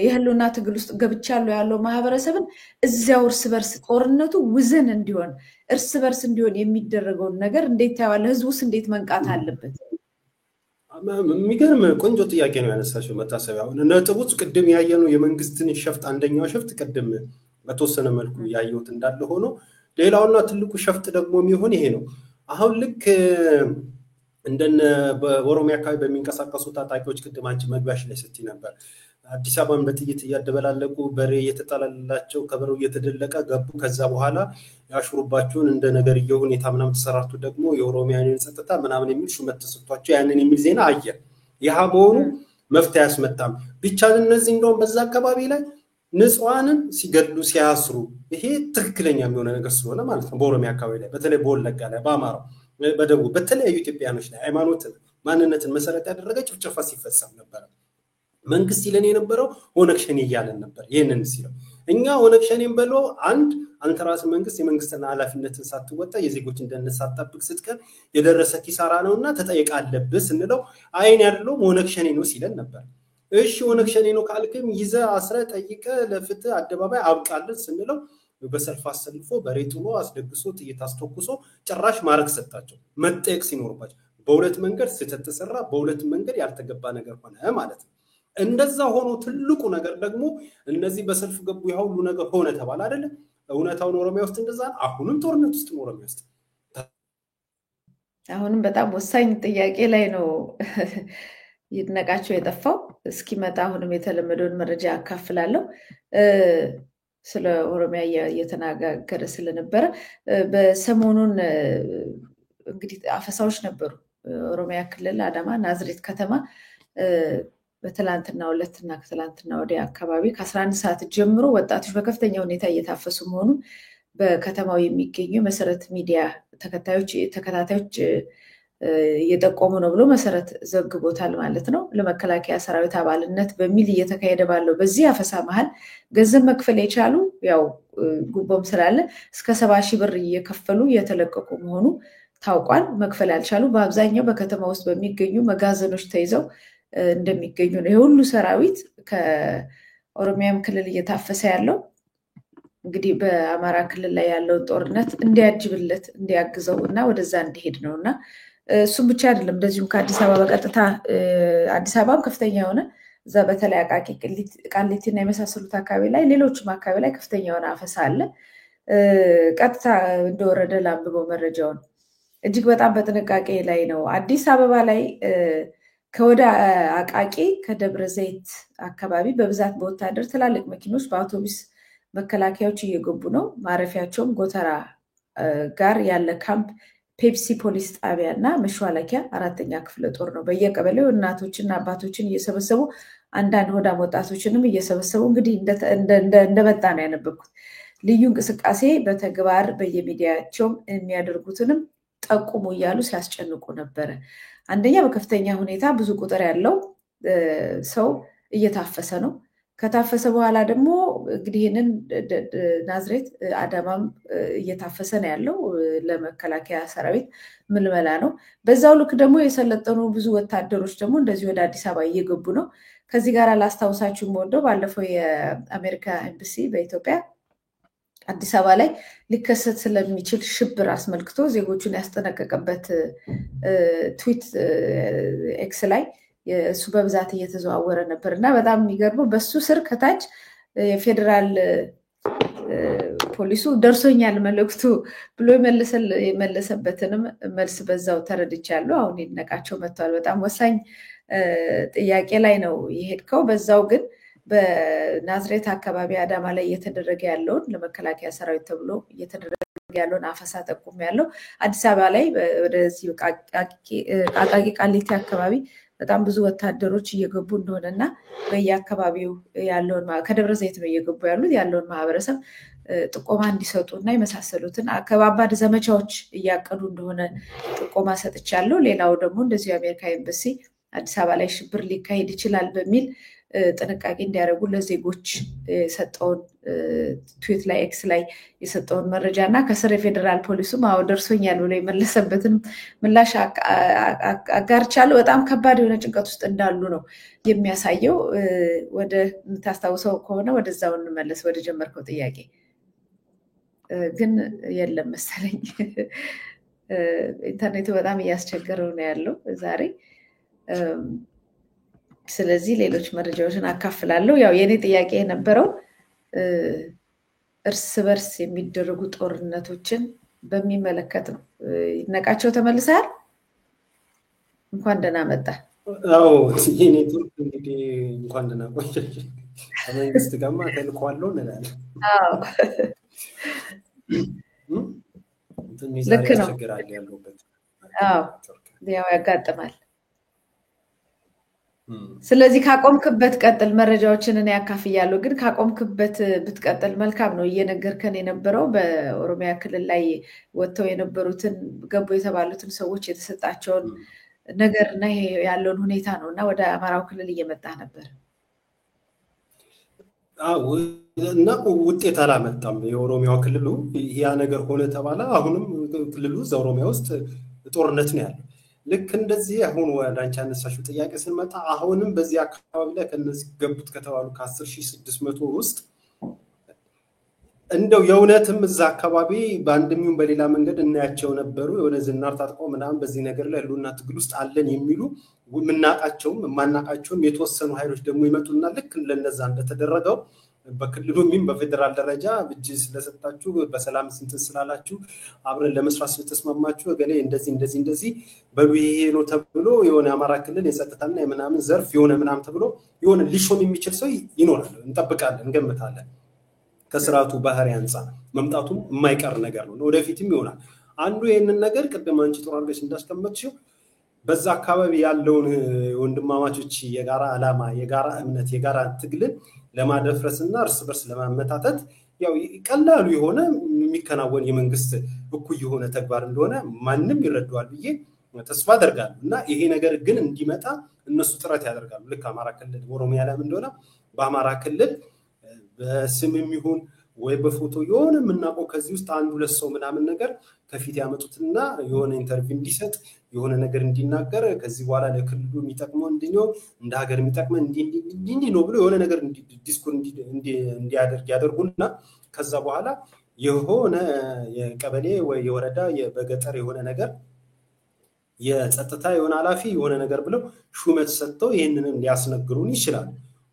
የህልውና ትግል ውስጥ ገብቻለሁ ያለው ማህበረሰብን እዚያው እርስ በርስ ጦርነቱ ውዝን እንዲሆን እርስ በርስ እንዲሆን የሚደረገውን ነገር እንዴት ታያለህ? ህዝቡስ እንዴት መንቃት አለበት? የሚገርም ቆንጆ ጥያቄ ነው ያነሳሽው መታሰቢያ። ነጥቡት ቅድም ያየነው የመንግስትን ሸፍጥ አንደኛው ሸፍጥ ቅድም በተወሰነ መልኩ ያየሁት እንዳለ ሆኖ ሌላውና ትልቁ ሸፍጥ ደግሞ የሚሆን ይሄ ነው። አሁን ልክ እንደነ በኦሮሚያ አካባቢ በሚንቀሳቀሱ ታጣቂዎች ቅድም አንቺ መግቢያሽ ላይ ስትይ ነበር አዲስ አበባን በጥይት እያደበላለቁ በሬ እየተጣላላቸው ከበሬው እየተደለቀ ገቡ። ከዛ በኋላ ያሽሩባቸውን እንደ ነገር ሁኔታ ምናምን ተሰራቱ ደግሞ የኦሮሚያን ጸጥታ ምናምን የሚል ሹመት ተሰጥቷቸው ያንን የሚል ዜና አየ። ይሃ መሆኑ መፍትሄ ያስመጣም ብቻ እነዚህ እንደውም በዛ አካባቢ ላይ ንጹሃንን ሲገድሉ ሲያስሩ ይሄ ትክክለኛ የሚሆነ ነገር ስለሆነ ማለት ነው። በኦሮሚያ አካባቢ ላይ በተለይ በወለጋ ላይ በአማራው በደቡብ በተለያዩ ኢትዮጵያኖች ላይ ሃይማኖትን ማንነትን መሰረት ያደረገ ጭፍጨፋ ሲፈጸም ነበር። መንግስት ይለን የነበረው ኦነግ ሸኔ እያለን ነበር። ይሄንን ሲለው እኛ ኦነግ ሸኔን በሎ አንተ ራስህ መንግስት የመንግስትና ኃላፊነትን ሳትወጣ የዜጎችን ደህንነት ሳትጠብቅ ስትቀር የደረሰ ኪሳራ ነውና ተጠየቅ አለብህ ስንለው አይን ያለው ኦነግ ሸኔ ነው ሲለን ነበር። እሺ ኦነግ ሸኔ ነው ካልክም ይዘህ አስረ ጠይቀ ለፍትህ አደባባይ አብቃለን ስንለው በሰልፍ አሰልፎ በሬጥሎ አስደግሶ ጥይት አስተኩሶ ጭራሽ ማረክ ሰጣቸው። መጠየቅ ሲኖርባቸው በሁለት መንገድ ስህተት ተሰራ፣ በሁለት መንገድ ያልተገባ ነገር ሆነ ማለት ነው። እንደዛ ሆኖ ትልቁ ነገር ደግሞ እነዚህ በሰልፍ ገቡ ያሁሉ ነገር ሆነ ተባለ አይደለ? እውነታውን ኦሮሚያ ውስጥ እንደዛ አሁንም ጦርነት ውስጥ ኦሮሚያ ውስጥ አሁንም በጣም ወሳኝ ጥያቄ ላይ ነው ይድነቃቸው የጠፋው። እስኪመጣ አሁንም የተለመደውን መረጃ አካፍላለሁ። ስለ ኦሮሚያ እየተናገረ ስለነበረ በሰሞኑን እንግዲህ አፈሳዎች ነበሩ። ኦሮሚያ ክልል አዳማ ናዝሬት ከተማ በትላንትና ሁለትና ከትላንትና ወዲያ አካባቢ ከ11 ሰዓት ጀምሮ ወጣቶች በከፍተኛ ሁኔታ እየታፈሱ መሆኑን በከተማው የሚገኙ መሰረት ሚዲያ ተከታታዮች እየጠቆሙ ነው ብሎ መሰረት ዘግቦታል ማለት ነው። ለመከላከያ ሰራዊት አባልነት በሚል እየተካሄደ ባለው በዚህ አፈሳ መሃል ገንዘብ መክፈል የቻሉ ያው ጉቦም ስላለ እስከ 70 ሺህ ብር እየከፈሉ እየተለቀቁ መሆኑ ታውቋል። መክፈል ያልቻሉ በአብዛኛው በከተማ ውስጥ በሚገኙ መጋዘኖች ተይዘው እንደሚገኙ ነው። የሁሉ ሰራዊት ከኦሮሚያም ክልል እየታፈሰ ያለው እንግዲህ በአማራ ክልል ላይ ያለውን ጦርነት እንዲያጅብለት እንዲያግዘው እና ወደዛ እንዲሄድ ነው። እና እሱም ብቻ አይደለም፣ እንደዚሁም ከአዲስ አበባ በቀጥታ አዲስ አበባም ከፍተኛ የሆነ እዛ በተለይ አቃቂ ቃሊቲና የመሳሰሉት አካባቢ ላይ ሌሎችም አካባቢ ላይ ከፍተኛ የሆነ አፈሳ አለ። ቀጥታ እንደወረደ ላንብበው መረጃውን። እጅግ በጣም በጥንቃቄ ላይ ነው። አዲስ አበባ ላይ ከወደ አቃቂ ከደብረ ዘይት አካባቢ በብዛት በወታደር ትላልቅ መኪኖች በአውቶቡስ መከላከያዎች እየገቡ ነው። ማረፊያቸውም ጎተራ ጋር ያለ ካምፕ ፔፕሲ ፖሊስ ጣቢያ እና መሿለኪያ 4ኛ ክፍለ ጦር ነው። በየቀበሌው እናቶችና አባቶችን እየሰበሰቡ አንዳንድ ሆዳም ወጣቶችንም እየሰበሰቡ እንግዲህ እንደመጣ ነው ያነበብኩት። ልዩ እንቅስቃሴ በተግባር በየሚዲያቸውም የሚያደርጉትንም ጠቁሙ እያሉ ሲያስጨንቁ ነበረ። አንደኛ በከፍተኛ ሁኔታ ብዙ ቁጥር ያለው ሰው እየታፈሰ ነው። ከታፈሰ በኋላ ደግሞ እንግዲህ ይህንን ናዝሬት አዳማም እየታፈሰ ነው ያለው ለመከላከያ ሰራዊት ምልመላ ነው። በዛው ልክ ደግሞ የሰለጠኑ ብዙ ወታደሮች ደግሞ እንደዚህ ወደ አዲስ አበባ እየገቡ ነው። ከዚህ ጋር ላስታውሳችሁ የምወደው ባለፈው የአሜሪካ ኤምባሲ በኢትዮጵያ አዲስ አበባ ላይ ሊከሰት ስለሚችል ሽብር አስመልክቶ ዜጎቹን ያስጠነቀቀበት ትዊት ኤክስ ላይ እሱ በብዛት እየተዘዋወረ ነበር እና በጣም የሚገርመው በሱ ስር ከታች የፌዴራል ፖሊሱ ደርሶኛል መልእክቱ ብሎ የመለሰበትንም መልስ በዛው ተረድቻለሁ። አሁን ይነቃቸው መጥቷል። በጣም ወሳኝ ጥያቄ ላይ ነው የሄድከው። በዛው ግን በናዝሬት አካባቢ አዳማ ላይ እየተደረገ ያለውን ለመከላከያ ሰራዊት ተብሎ እየተደረገ ያለውን አፈሳ ጠቁም ያለው አዲስ አበባ ላይ ወደዚህ አቃቂ ቃሊቲ አካባቢ በጣም ብዙ ወታደሮች እየገቡ እንደሆነና በየአካባቢው ያለውን ከደብረ ዘይት ነው እየገቡ ያሉት ያለውን ማህበረሰብ ጥቆማ እንዲሰጡና የመሳሰሉትን ከባባድ ዘመቻዎች እያቀዱ እንደሆነ ጥቆማ ሰጥቻለሁ። ሌላው ደግሞ እንደዚሁ የአሜሪካ ኤምባሲ አዲስ አበባ ላይ ሽብር ሊካሄድ ይችላል በሚል ጥንቃቄ እንዲያደርጉ ለዜጎች የሰጠውን ትዊት ላይ ኤክስ ላይ የሰጠውን መረጃ እና ከስር የፌዴራል ፖሊሱም አዎ ደርሶኛል ብሎ የመለሰበትን ምላሽ አጋርቻለሁ። በጣም ከባድ የሆነ ጭንቀት ውስጥ እንዳሉ ነው የሚያሳየው። ወደ የምታስታውሰው ከሆነ ወደዛው እንመለስ ወደ ጀመርከው ጥያቄ። ግን የለም መሰለኝ ኢንተርኔቱ በጣም እያስቸገረው ነው ያለው ዛሬ። ስለዚህ ሌሎች መረጃዎችን አካፍላለሁ። ያው የኔ ጥያቄ የነበረው እርስ በርስ የሚደረጉ ጦርነቶችን በሚመለከት ነው። ይነቃቸው ተመልሰሃል? እንኳን ደህና መጣ። አዎ የኔ ቱርክ እንግዲህ እንኳን ደህና ቆየሽ። ከመንግስት ጋርማ ተልኳለሁ እንላለን። አዎ ልክ ነው። አዎ ያው ያጋጥማል። ስለዚህ ካቆምክበት ቀጥል። መረጃዎችን እኔ ያካፍያለሁ፣ ግን ካቆምክበት ብትቀጥል መልካም ነው። እየነገርከን የነበረው በኦሮሚያ ክልል ላይ ወጥተው የነበሩትን ገቡ የተባሉትን ሰዎች የተሰጣቸውን ነገር እና ይሄ ያለውን ሁኔታ ነው እና ወደ አማራው ክልል እየመጣ ነበር። አዎ እና ውጤት አላመጣም። የኦሮሚያው ክልሉ ያ ነገር ሆነ ተባለ። አሁንም ክልሉ ኦሮሚያ ውስጥ ጦርነት ነው ያለው። ልክ እንደዚህ አሁን ወደ አንቺ አነሳሽው ጥያቄ ስንመጣ አሁንም በዚህ አካባቢ ላይ ከነዚህ ገቡት ከተባሉ ከ10,600 ውስጥ እንደው የእውነትም እዛ አካባቢ በአንድም ይሁን በሌላ መንገድ እናያቸው ነበሩ የሆነ ዝናር ታጥቀው ምናምን በዚህ ነገር ላይ ህልውና ትግል ውስጥ አለን የሚሉ ምናቃቸውም ማናቃቸውም የተወሰኑ ኃይሎች ደግሞ ይመጡና ልክ ለነዛ እንደተደረገው በክልሉ ምን በፌደራል ደረጃ እጅ ስለሰጣችሁ በሰላም ስንት ስላላችሁ አብረን ለመስራት ስለተስማማችሁ ገሌ እንደዚህ በሉ ይሄ ነው ተብሎ የሆነ አማራ ክልል የጸጥታና የምናምን ዘርፍ የሆነ ምናምን ተብሎ የሆነ ሊሾም የሚችል ሰው ይኖራል። እንጠብቃለን፣ እንገምታለን። ከስራቱ ባህሪ አንፃር መምጣቱም የማይቀር ነገር ነው። ወደፊትም ይሆናል። አንዱ ይሄንን ነገር ቅድም አንቺ ጥሩ አድርገሽ እንዳስቀመጥሽው በዛ አካባቢ ያለውን ወንድማማቾች የጋራ ዓላማ፣ የጋራ እምነት፣ የጋራ ትግልን ለማደፍረስና እርስ በርስ ለማመታተት ያው ቀላሉ የሆነ የሚከናወን የመንግስት እኩይ የሆነ ተግባር እንደሆነ ማንም ይረዳዋል ብዬ ተስፋ አደርጋለሁ። እና ይሄ ነገር ግን እንዲመጣ እነሱ ጥረት ያደርጋሉ። ልክ አማራ ክልል ኦሮሚያ ላይ እንደሆነ በአማራ ክልል በስምም ይሁን ወይ በፎቶ የሆነ ምናቆ ከዚህ ውስጥ አንድ ሁለት ሰው ምናምን ነገር ከፊት ያመጡትና የሆነ ኢንተርቪው እንዲሰጥ የሆነ ነገር እንዲናገር ከዚህ በኋላ ለክልሉ የሚጠቅመው እንዲኖር እንደ ሀገር የሚጠቅመው እንዲ ነው ብሎ የሆነ ነገር ዲስኩር እንዲያደርግ ያደርጉና ከዛ በኋላ የሆነ የቀበሌ ወይ የወረዳ በገጠር የሆነ ነገር የጸጥታ የሆነ ኃላፊ የሆነ ነገር ብለው ሹመት ሰጥተው ይሄንን ሊያስነግሩን ይችላል።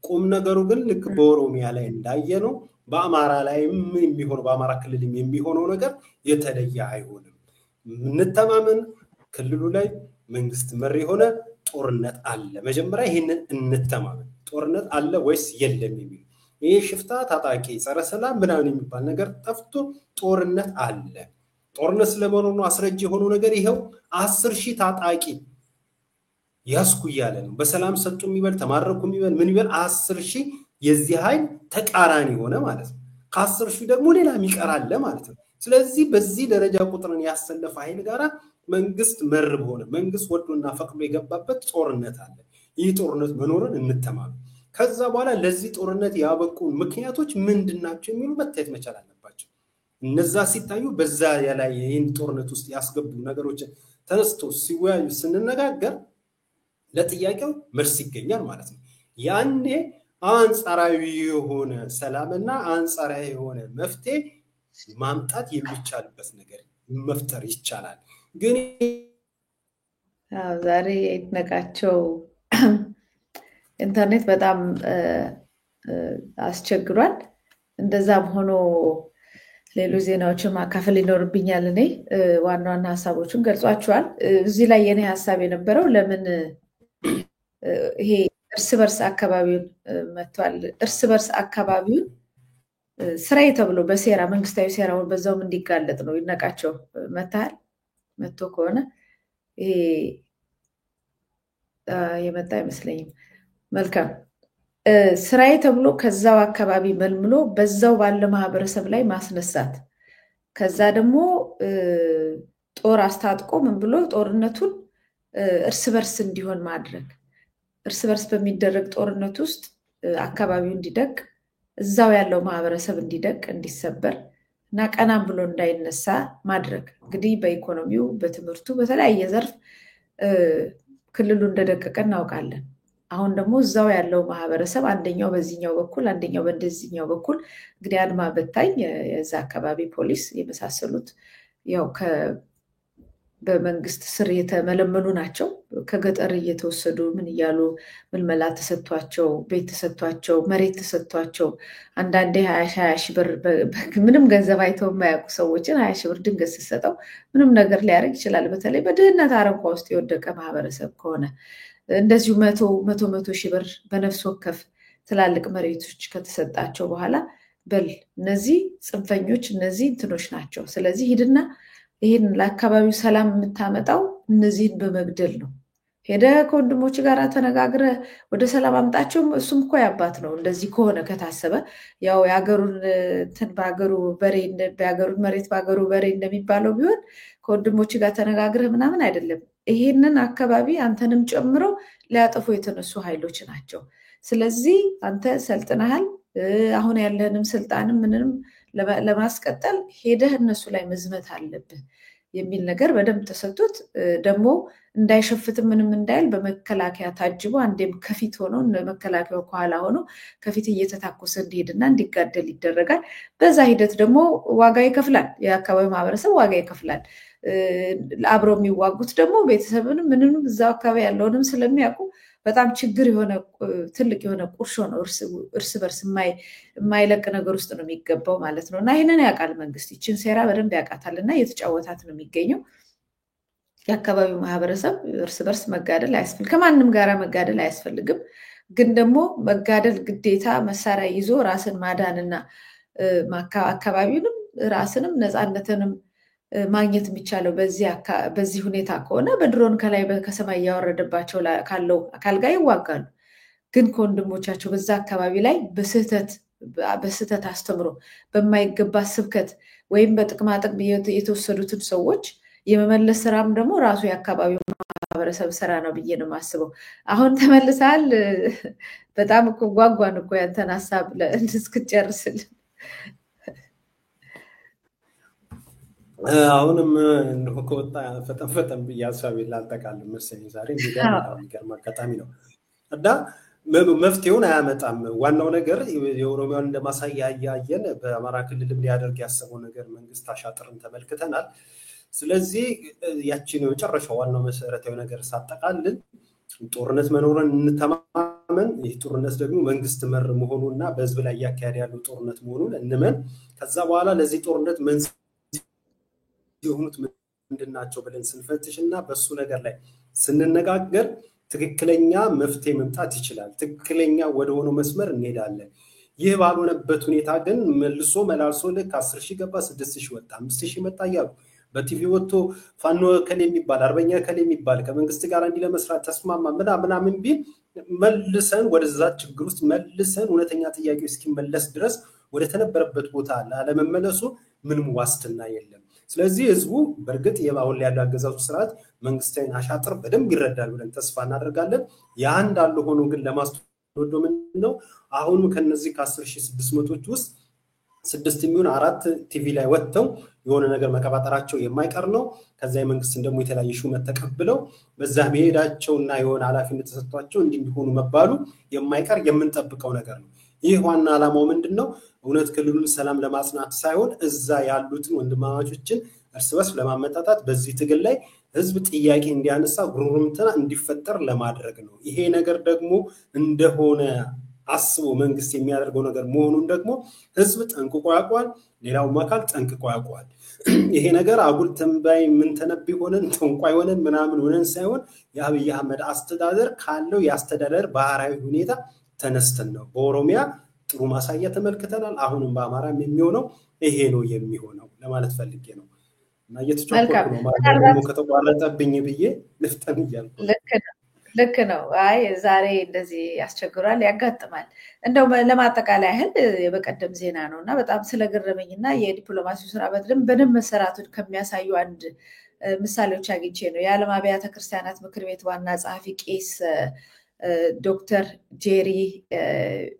ቁም ነገሩ ግን ልክ በኦሮሚያ ላይ እንዳየነው በአማራ ላይም የሚሆነው በአማራ ክልልም የሚሆነው ነገር የተለየ አይሆንም። እንተማመን። ክልሉ ላይ መንግስት መሪ የሆነ ጦርነት አለ። መጀመሪያ ይሄንን እንተማመን። ጦርነት አለ ወይስ የለም የሚል ይሄ ሽፍታ ታጣቂ ጸረ ሰላም ምናምን የሚባል ነገር ጠፍቶ ጦርነት አለ። ጦርነት ስለመሆኑ አስረጅ የሆነው ነገር ይሄው 10,000 ታጣቂ ያስኩ ያለ ነው። በሰላም ሰጡ የሚበል ተማረኩ የሚበል ምን ይበል 10,000 የዚህ ኃይል ተቃራኒ ሆነ ማለት ነው። ከ10,000 ደግሞ ሌላ የሚቀር አለ ማለት ነው። ስለዚህ በዚህ ደረጃ ቁጥርን ያሰለፈ ኃይል ጋራ መንግስት መርብ ሆነ መንግስት ወዶና ፈቅዶ የገባበት ጦርነት አለ። ይህ ጦርነት መኖርን እንተማመን። ከዛ በኋላ ለዚህ ጦርነት ያበቁ ምክንያቶች ምንድናቸው የሚሉ መታየት መቻል አለባቸው። እነዛ ሲታዩ በዛ ላይ ይህን ጦርነት ውስጥ ያስገቡ ነገሮችን ተነስቶ ሲወያዩ ስንነጋገር ለጥያቄው መልስ ይገኛል ማለት ነው። ያኔ አንጻራዊ የሆነ ሰላምና አንጻራዊ የሆነ መፍትሄ ማምጣት የሚቻልበት ነገር መፍጠር ይቻላል። ግን ዛሬ የነቃቸው ኢንተርኔት በጣም አስቸግሯል። እንደዛም ሆኖ ሌሎች ዜናዎችን ማካፈል ይኖርብኛል። እኔ ዋና ዋና ሀሳቦችን ገልጿቸዋል። እዚህ ላይ የኔ ሀሳብ የነበረው ለምን ይሄ እርስ በርስ አካባቢውን መጥቷል። እርስ በርስ አካባቢውን ስራዬ ተብሎ በሴራ መንግስታዊ ሴራውን በዛውም እንዲጋለጥ ነው። ይነቃቸው መታል መጥቶ ከሆነ ይሄ የመጣ አይመስለኝም። መልካም ስራዬ ተብሎ ከዛው አካባቢ መልምሎ በዛው ባለ ማህበረሰብ ላይ ማስነሳት፣ ከዛ ደግሞ ጦር አስታጥቆ ምን ብሎ ጦርነቱን እርስ በርስ እንዲሆን ማድረግ፣ እርስ በርስ በሚደረግ ጦርነት ውስጥ አካባቢው እንዲደቅ፣ እዛው ያለው ማህበረሰብ እንዲደቅ እንዲሰበር እና ቀናም ብሎ እንዳይነሳ ማድረግ። እንግዲህ በኢኮኖሚው በትምህርቱ በተለያየ ዘርፍ ክልሉ እንደደቀቀ እናውቃለን። አሁን ደግሞ እዛው ያለው ማህበረሰብ አንደኛው በዚህኛው በኩል አንደኛው በእንደዚህኛው በኩል እንግዲህ አድማ በታኝ የዛ አካባቢ ፖሊስ የመሳሰሉት ያው በመንግስት ስር የተመለመሉ ናቸው። ከገጠር እየተወሰዱ ምን እያሉ ምልመላ ተሰጥቷቸው ቤት ተሰጥቷቸው መሬት ተሰጥቷቸው አንዳንዴ 20 ሺህ ብር ምንም ገንዘብ አይተው የማያውቁ ሰዎችን 20 ሺህ ብር ድንገት ስትሰጠው ምንም ነገር ሊያደርግ ይችላል። በተለይ በድህነት አረንቋ ውስጥ የወደቀ ማህበረሰብ ከሆነ እንደዚሁ መቶ ሺህ ብር በነፍስ ወከፍ ትላልቅ መሬቶች ከተሰጣቸው በኋላ በል እነዚህ ጽንፈኞች እነዚህ እንትኖች ናቸው፣ ስለዚህ ሂድና ይህን ለአካባቢው ሰላም የምታመጣው እነዚህን በመግደል ነው። ሄደ ከወንድሞች ጋር ተነጋግረ ወደ ሰላም አምጣቸው። እሱም እኮ ያባት ነው። እንደዚህ ከሆነ ከታሰበ ያው የሀገሩን እንትን በሀገሩን መሬት በሀገሩ በሬ እንደሚባለው ቢሆን ከወንድሞች ጋር ተነጋግረ ምናምን አይደለም። ይሄንን አካባቢ አንተንም ጨምሮ ሊያጠፉ የተነሱ ኃይሎች ናቸው። ስለዚህ አንተ ሰልጥነሃል፣ አሁን ያለህንም ስልጣንም ምንም ለማስቀጠል ሄደህ እነሱ ላይ መዝመት አለብህ የሚል ነገር በደንብ ተሰጥቶት ደግሞ እንዳይሸፍትም ምንም እንዳይል በመከላከያ ታጅቦ አንዴም ከፊት ሆኖ መከላከያው ከኋላ ሆኖ ከፊት እየተታኮሰ እንዲሄድና እንዲጋደል ይደረጋል። በዛ ሂደት ደግሞ ዋጋ ይከፍላል። የአካባቢው ማህበረሰብ ዋጋ ይከፍላል። አብረው የሚዋጉት ደግሞ ቤተሰብንም ምንም እዛው አካባቢ ያለውንም ስለሚያውቁ በጣም ችግር የሆነ ትልቅ የሆነ ቁርሾ ነው። እርስ በርስ የማይለቅ ነገር ውስጥ ነው የሚገባው ማለት ነው። እና ይህንን ያውቃል መንግስት፣ ይችን ሴራ በደንብ ያውቃታል እና የተጫወታት ነው የሚገኘው። የአካባቢው ማህበረሰብ እርስ በርስ መጋደል አያስፈልግም፣ ከማንም ጋራ መጋደል አያስፈልግም። ግን ደግሞ መጋደል ግዴታ መሳሪያ ይዞ ራስን ማዳንና አካባቢውንም ራስንም ነፃነትንም ማግኘት የሚቻለው በዚህ ሁኔታ ከሆነ በድሮን ከላይ ከሰማይ እያወረደባቸው ካለው አካል ጋር ይዋጋሉ። ግን ከወንድሞቻቸው በዛ አካባቢ ላይ በስህተት አስተምሮ በማይገባ ስብከት ወይም በጥቅማጥቅም የተወሰዱትን ሰዎች የመመለስ ስራም ደግሞ ራሱ የአካባቢው ማህበረሰብ ስራ ነው ብዬ ነው የማስበው። አሁን ተመልሰሃል። በጣም እኮ ጓጓን እኮ ያንተን ሀሳብ እስክትጨርስልን። አሁንም ከወጣ ፈጠን ብዬ ሀሳቤን ላጠቃልል መሰለኝ። ዛሬ የሚገርም አጋጣሚ ነው እና መፍትሄውን አያመጣም። ዋናው ነገር የኦሮሚያን እንደማሳያ እያየን በአማራ ክልልም ሊያደርግ ያሰበው ነገር መንግስት አሻጥርን ተመልክተናል። ስለዚህ ያቺን የመጨረሻው ዋናው መሰረታዊ ነገር ሳጠቃልል ጦርነት መኖሩን እንተማመን። ይህ ጦርነት ደግሞ መንግስት መር መሆኑና በህዝብ ላይ እያካሄደ ያለው ጦርነት መሆኑን እንመን። ከዛ በኋላ ለዚህ ጦርነት የሆኑት ምንድናቸው ብለን ስንፈትሽ እና በሱ ነገር ላይ ስንነጋገር ትክክለኛ መፍትሄ መምጣት ይችላል። ትክክለኛ ወደ ሆነው መስመር እንሄዳለን። ይህ ባልሆነበት ሁኔታ ግን መልሶ መላልሶ ልክ 10,000 ገባ፣ 6,000 ወጣ፣ 5,000 መጣ እያሉ በቲቪ ወጥቶ ፋኖ ከሌ የሚባል አርበኛ ከሌ የሚባል ከመንግስት ጋር እንዲህ ለመስራት ተስማማ ምናምን ቢል መልሰን ወደዛ ችግር ውስጥ መልሰን እውነተኛ ጥያቄው እስኪመለስ ድረስ ወደ ተነበረበት ቦታ ላለመመለሱ ምንም ዋስትና የለም። ስለዚህ ህዝቡ በርግጥ የባሁን ላይ ያለው አገዛዙ ስርዓት መንግስታዊን አሻጥር በደንብ ይረዳል ብለን ተስፋ እናደርጋለን። ያ እንዳለ ሆኖ ግን ለማስተዋወቅ ምንድነው አሁንም ከነዚህ ከ10600 ውስጥ 6 የሚሆን 4 ቲቪ ላይ ወጥተው የሆነ ነገር መቀባጠራቸው የማይቀር ነው። ከዛ የመንግስትን ደግሞ የተለያየ ሹመት ተቀብለው በዛ መሄዳቸውና የሆነ ኃላፊነት ተሰጥቷቸው እንዲሆኑ መባሉ የማይቀር የምንጠብቀው ነገር ነው። ይህ ዋና ዓላማው ምንድነው? እውነት ክልሉን ሰላም ለማጽናት ሳይሆን እዛ ያሉትን ወንድማማቾችን እርስ በርስ ለማመጣጣት በዚህ ትግል ላይ ህዝብ ጥያቄ እንዲያነሳ ጉሩምትና እንዲፈጠር ለማድረግ ነው። ይሄ ነገር ደግሞ እንደሆነ አስቦ መንግስት የሚያደርገው ነገር መሆኑን ደግሞ ህዝብ ጠንቅቆ ያውቃል፣ ሌላው አካል ጠንቅቆ ያውቃል። ይሄ ነገር አጉል ተንባይ ምን ተነብይ ሆነን ጠንቋይ ሆነን ምናምን ሆነን ሳይሆን የአብይ አህመድ አስተዳደር ካለው የአስተዳደር ባህራዊ ሁኔታ ተነስተን ነው። በኦሮሚያ ጥሩ ማሳያ ተመልክተናል። አሁንም በአማራም የሚሆነው ይሄ ነው የሚሆነው ለማለት ፈልጌ ነው። እና እየተጨቆቁ ነው ማለት ነው ከተቋረጠብኝ ብዬ ልፍጠን ይያልኩ። ልክ ነው። አይ ዛሬ እንደዚህ ያስቸግራል፣ ያጋጥማል። እንደው ለማጠቃለያ ያህል የበቀደም ዜና ነውና በጣም ስለገረመኝና የዲፕሎማሲው ስራ በደንብ መሰራቱን ከሚያሳዩ አንድ ምሳሌዎች አግኝቼ ነው። የዓለም አብያተ ክርስቲያናት ምክር ቤት ዋና ጸሐፊ ቄስ ዶክተር ጄሪ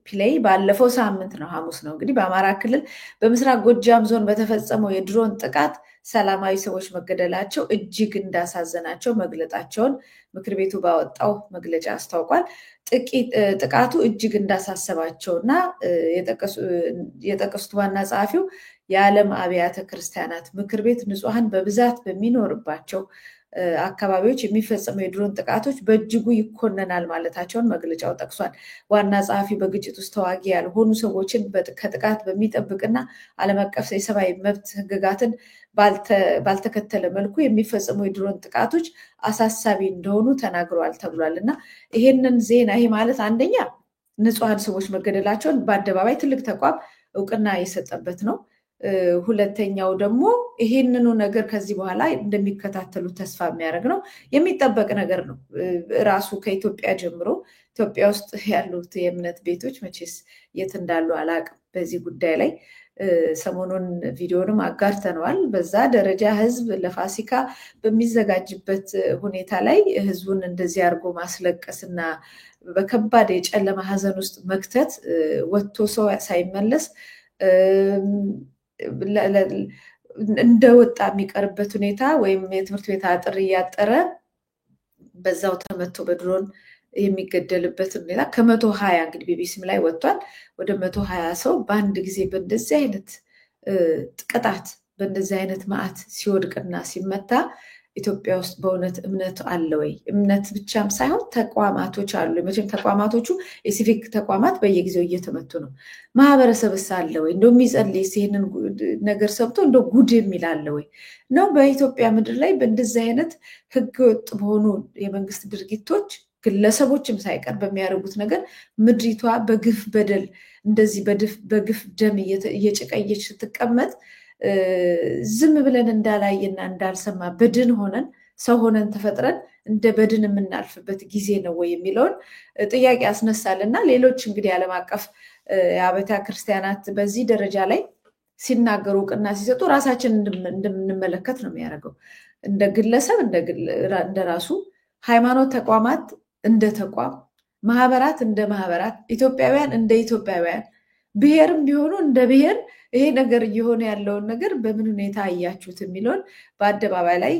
ፒሌይ ባለፈው ሳምንት ነው ሐሙስ ነው እንግዲህ በአማራ ክልል በምስራቅ ጎጃም ዞን በተፈጸመው የድሮን ጥቃት ሰላማዊ ሰዎች መገደላቸው እጅግ እንዳሳዘናቸው መግለጣቸውን ምክር ቤቱ ባወጣው መግለጫ አስታውቋል። ጥቃቱ እጅግ እንዳሳሰባቸውና የጠቀሱት ዋና ጸሐፊው የዓለም አብያተ ክርስቲያናት ምክር ቤት ንጹሐን በብዛት በሚኖርባቸው አካባቢዎች የሚፈጸሙ የድሮን ጥቃቶች በእጅጉ ይኮነናል ማለታቸውን መግለጫው ጠቅሷል። ዋና ጸሐፊ በግጭት ውስጥ ተዋጊ ያልሆኑ ሰዎችን ከጥቃት በሚጠብቅና ዓለም አቀፍ የሰብአዊ መብት ሕግጋትን ባልተከተለ መልኩ የሚፈጸሙ የድሮን ጥቃቶች አሳሳቢ እንደሆኑ ተናግረዋል ተብሏል። እና ይሄንን ዜና ይሄ ማለት አንደኛ ንጹሐን ሰዎች መገደላቸውን በአደባባይ ትልቅ ተቋም እውቅና የሰጠበት ነው። ሁለተኛው ደግሞ ይሄንኑ ነገር ከዚህ በኋላ እንደሚከታተሉ ተስፋ የሚያደርግ ነው። የሚጠበቅ ነገር ነው። ራሱ ከኢትዮጵያ ጀምሮ ኢትዮጵያ ውስጥ ያሉት የእምነት ቤቶች መቼስ የት እንዳሉ አላቅም። በዚህ ጉዳይ ላይ ሰሞኑን ቪዲዮንም አጋርተነዋል። በዛ ደረጃ ህዝብ ለፋሲካ በሚዘጋጅበት ሁኔታ ላይ ህዝቡን እንደዚህ አድርጎ ማስለቀስና በከባድ የጨለማ ሀዘን ውስጥ መክተት ወጥቶ ሰው ሳይመለስ እንደወጣ የሚቀርበት ሁኔታ ወይም የትምህርት ቤት አጥር እያጠረ በዛው ተመቶ በድሮን የሚገደልበት ሁኔታ ከ120 እንግዲህ ቢቢሲም ላይ ወጥቷል። ወደ 120 ሰው በአንድ ጊዜ በእንደዚህ አይነት ቅጣት በእንደዚህ አይነት መዓት ሲወድቅና ሲመታ ኢትዮጵያ ውስጥ በእውነት እምነት አለ ወይ? እምነት ብቻም ሳይሆን ተቋማቶች አሉ። መቼም ተቋማቶቹ የሲቪክ ተቋማት በየጊዜው እየተመቱ ነው። ማህበረሰብስ አለ ወይ? እንደው የሚጸልይ ይህንን ነገር ሰምቶ እንደው ጉድ የሚል አለ ወይ ነው? በኢትዮጵያ ምድር ላይ በእንደዚህ አይነት ህገወጥ በሆኑ የመንግስት ድርጊቶች ግለሰቦችም ሳይቀር በሚያደርጉት ነገር ምድሪቷ በግፍ በደል እንደዚህ በግፍ ደም እየጨቀየች ስትቀመጥ ዝም ብለን እንዳላየና እንዳልሰማ በድን ሆነን ሰው ሆነን ተፈጥረን እንደ በድን የምናልፍበት ጊዜ ነው ወይ የሚለውን ጥያቄ ያስነሳልና ሌሎች እንግዲህ ዓለም አቀፍ የአብያተ ክርስቲያናት በዚህ ደረጃ ላይ ሲናገሩ እውቅና ሲሰጡ ራሳችን እንደምንመለከት ነው የሚያደርገው። እንደ ግለሰብ እንደራሱ፣ ሃይማኖት ተቋማት እንደ ተቋም፣ ማህበራት እንደ ማህበራት፣ ኢትዮጵያውያን እንደ ኢትዮጵያውያን፣ ብሔርም ቢሆኑ እንደ ብሔር ይሄ ነገር እየሆነ ያለውን ነገር በምን ሁኔታ አያችሁት የሚለውን በአደባባይ ላይ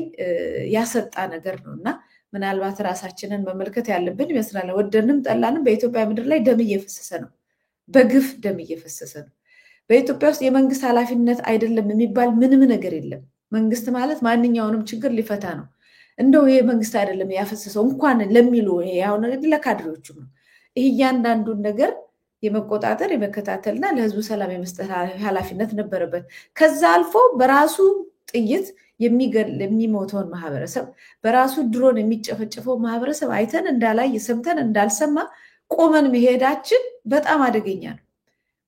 ያሰጣ ነገር ነው እና ምናልባት ራሳችንን መመልከት ያለብን ይመስላል። ወደንም ጠላንም በኢትዮጵያ ምድር ላይ ደም እየፈሰሰ ነው፣ በግፍ ደም እየፈሰሰ ነው። በኢትዮጵያ ውስጥ የመንግስት ኃላፊነት አይደለም የሚባል ምንም ነገር የለም። መንግስት ማለት ማንኛውንም ችግር ሊፈታ ነው። እንደው ይሄ መንግስት አይደለም ያፈሰሰው እንኳን ለሚሉ ያሁን ለካድሬዎቹም ነው። ይሄ እያንዳንዱን ነገር የመቆጣጠር የመከታተልና ለህዝቡ ሰላም የመስጠት ኃላፊነት ነበረበት። ከዛ አልፎ በራሱ ጥይት የሚሞተውን ማህበረሰብ በራሱ ድሮን የሚጨፈጨፈው ማህበረሰብ አይተን እንዳላይ ሰምተን እንዳልሰማ ቆመን መሄዳችን በጣም አደገኛ ነው።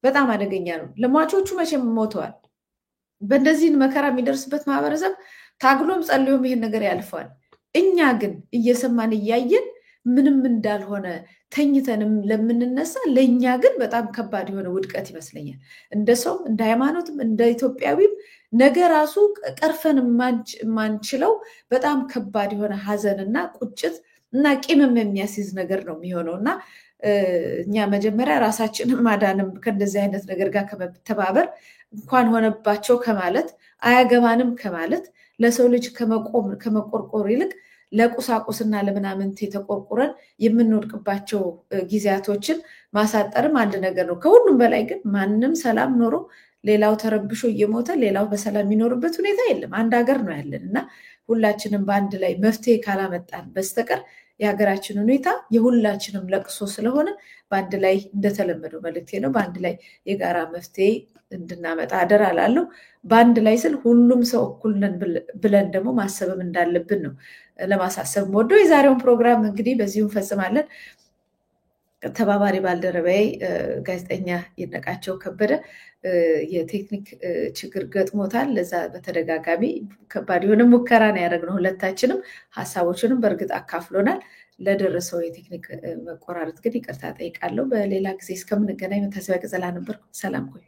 በጣም አደገኛ ነው። ለሟቾቹ መቼም ሞተዋል። በእንደዚህ መከራ የሚደርስበት ማህበረሰብ ታግሎም ጸልዮም ይሄን ነገር ያልፈዋል። እኛ ግን እየሰማን እያየን ምንም እንዳልሆነ ተኝተንም ለምንነሳ ለኛ ግን በጣም ከባድ የሆነ ውድቀት ይመስለኛል። እንደ ሰው እንደ ሃይማኖትም እንደ ኢትዮጵያዊም ነገ ራሱ ቀርፈን ማንችለው በጣም ከባድ የሆነ ሐዘንና ቁጭት እና ቂምም የሚያስይዝ ነገር ነው የሚሆነውና እኛ መጀመሪያ ራሳችንን ማዳንም ከእንደዚህ አይነት ነገር ጋር ከመተባበር እንኳን ሆነባቸው ከማለት አያገባንም ከማለት ለሰው ልጅ ከመቆርቆር ይልቅ ለቁሳቁስና ለምናምንት ተቆርቁረን የምንወድቅባቸው ጊዜያቶችን ማሳጠርም አንድ ነገር ነው። ከሁሉም በላይ ግን ማንም ሰላም ኖሮ ሌላው ተረብሾ እየሞተ ሌላው በሰላም የሚኖርበት ሁኔታ የለም። አንድ ሀገር ነው ያለን እና ሁላችንም በአንድ ላይ መፍትሄ ካላመጣን በስተቀር የሀገራችን ሁኔታ የሁላችንም ለቅሶ ስለሆነ በአንድ ላይ እንደተለመደው መልእክቴ ነው። በአንድ ላይ የጋራ መፍትሄ እንድናመጣ አደራ እላለሁ። በአንድ ላይ ስል ሁሉም ሰው እኩል ነን ብለን ደግሞ ማሰብም እንዳለብን ነው ለማሳሰብ ወደው የዛሬውን ፕሮግራም እንግዲህ በዚሁ እንፈጽማለን። ተባባሪ ባልደረባዬ ጋዜጠኛ ይድነቃቸው ከበደ የቴክኒክ ችግር ገጥሞታል። ለዛ በተደጋጋሚ ከባድ የሆነ ሙከራ ነው ያደረግነው። ሁለታችንም ሀሳቦችንም በእርግጥ አካፍሎናል። ለደረሰው የቴክኒክ መቆራረጥ ግን ይቅርታ ጠይቃለሁ። በሌላ ጊዜ እስከምንገናኝ መታሰቢያ ገዘላ ነበርኩ። ሰላም ቆዩ።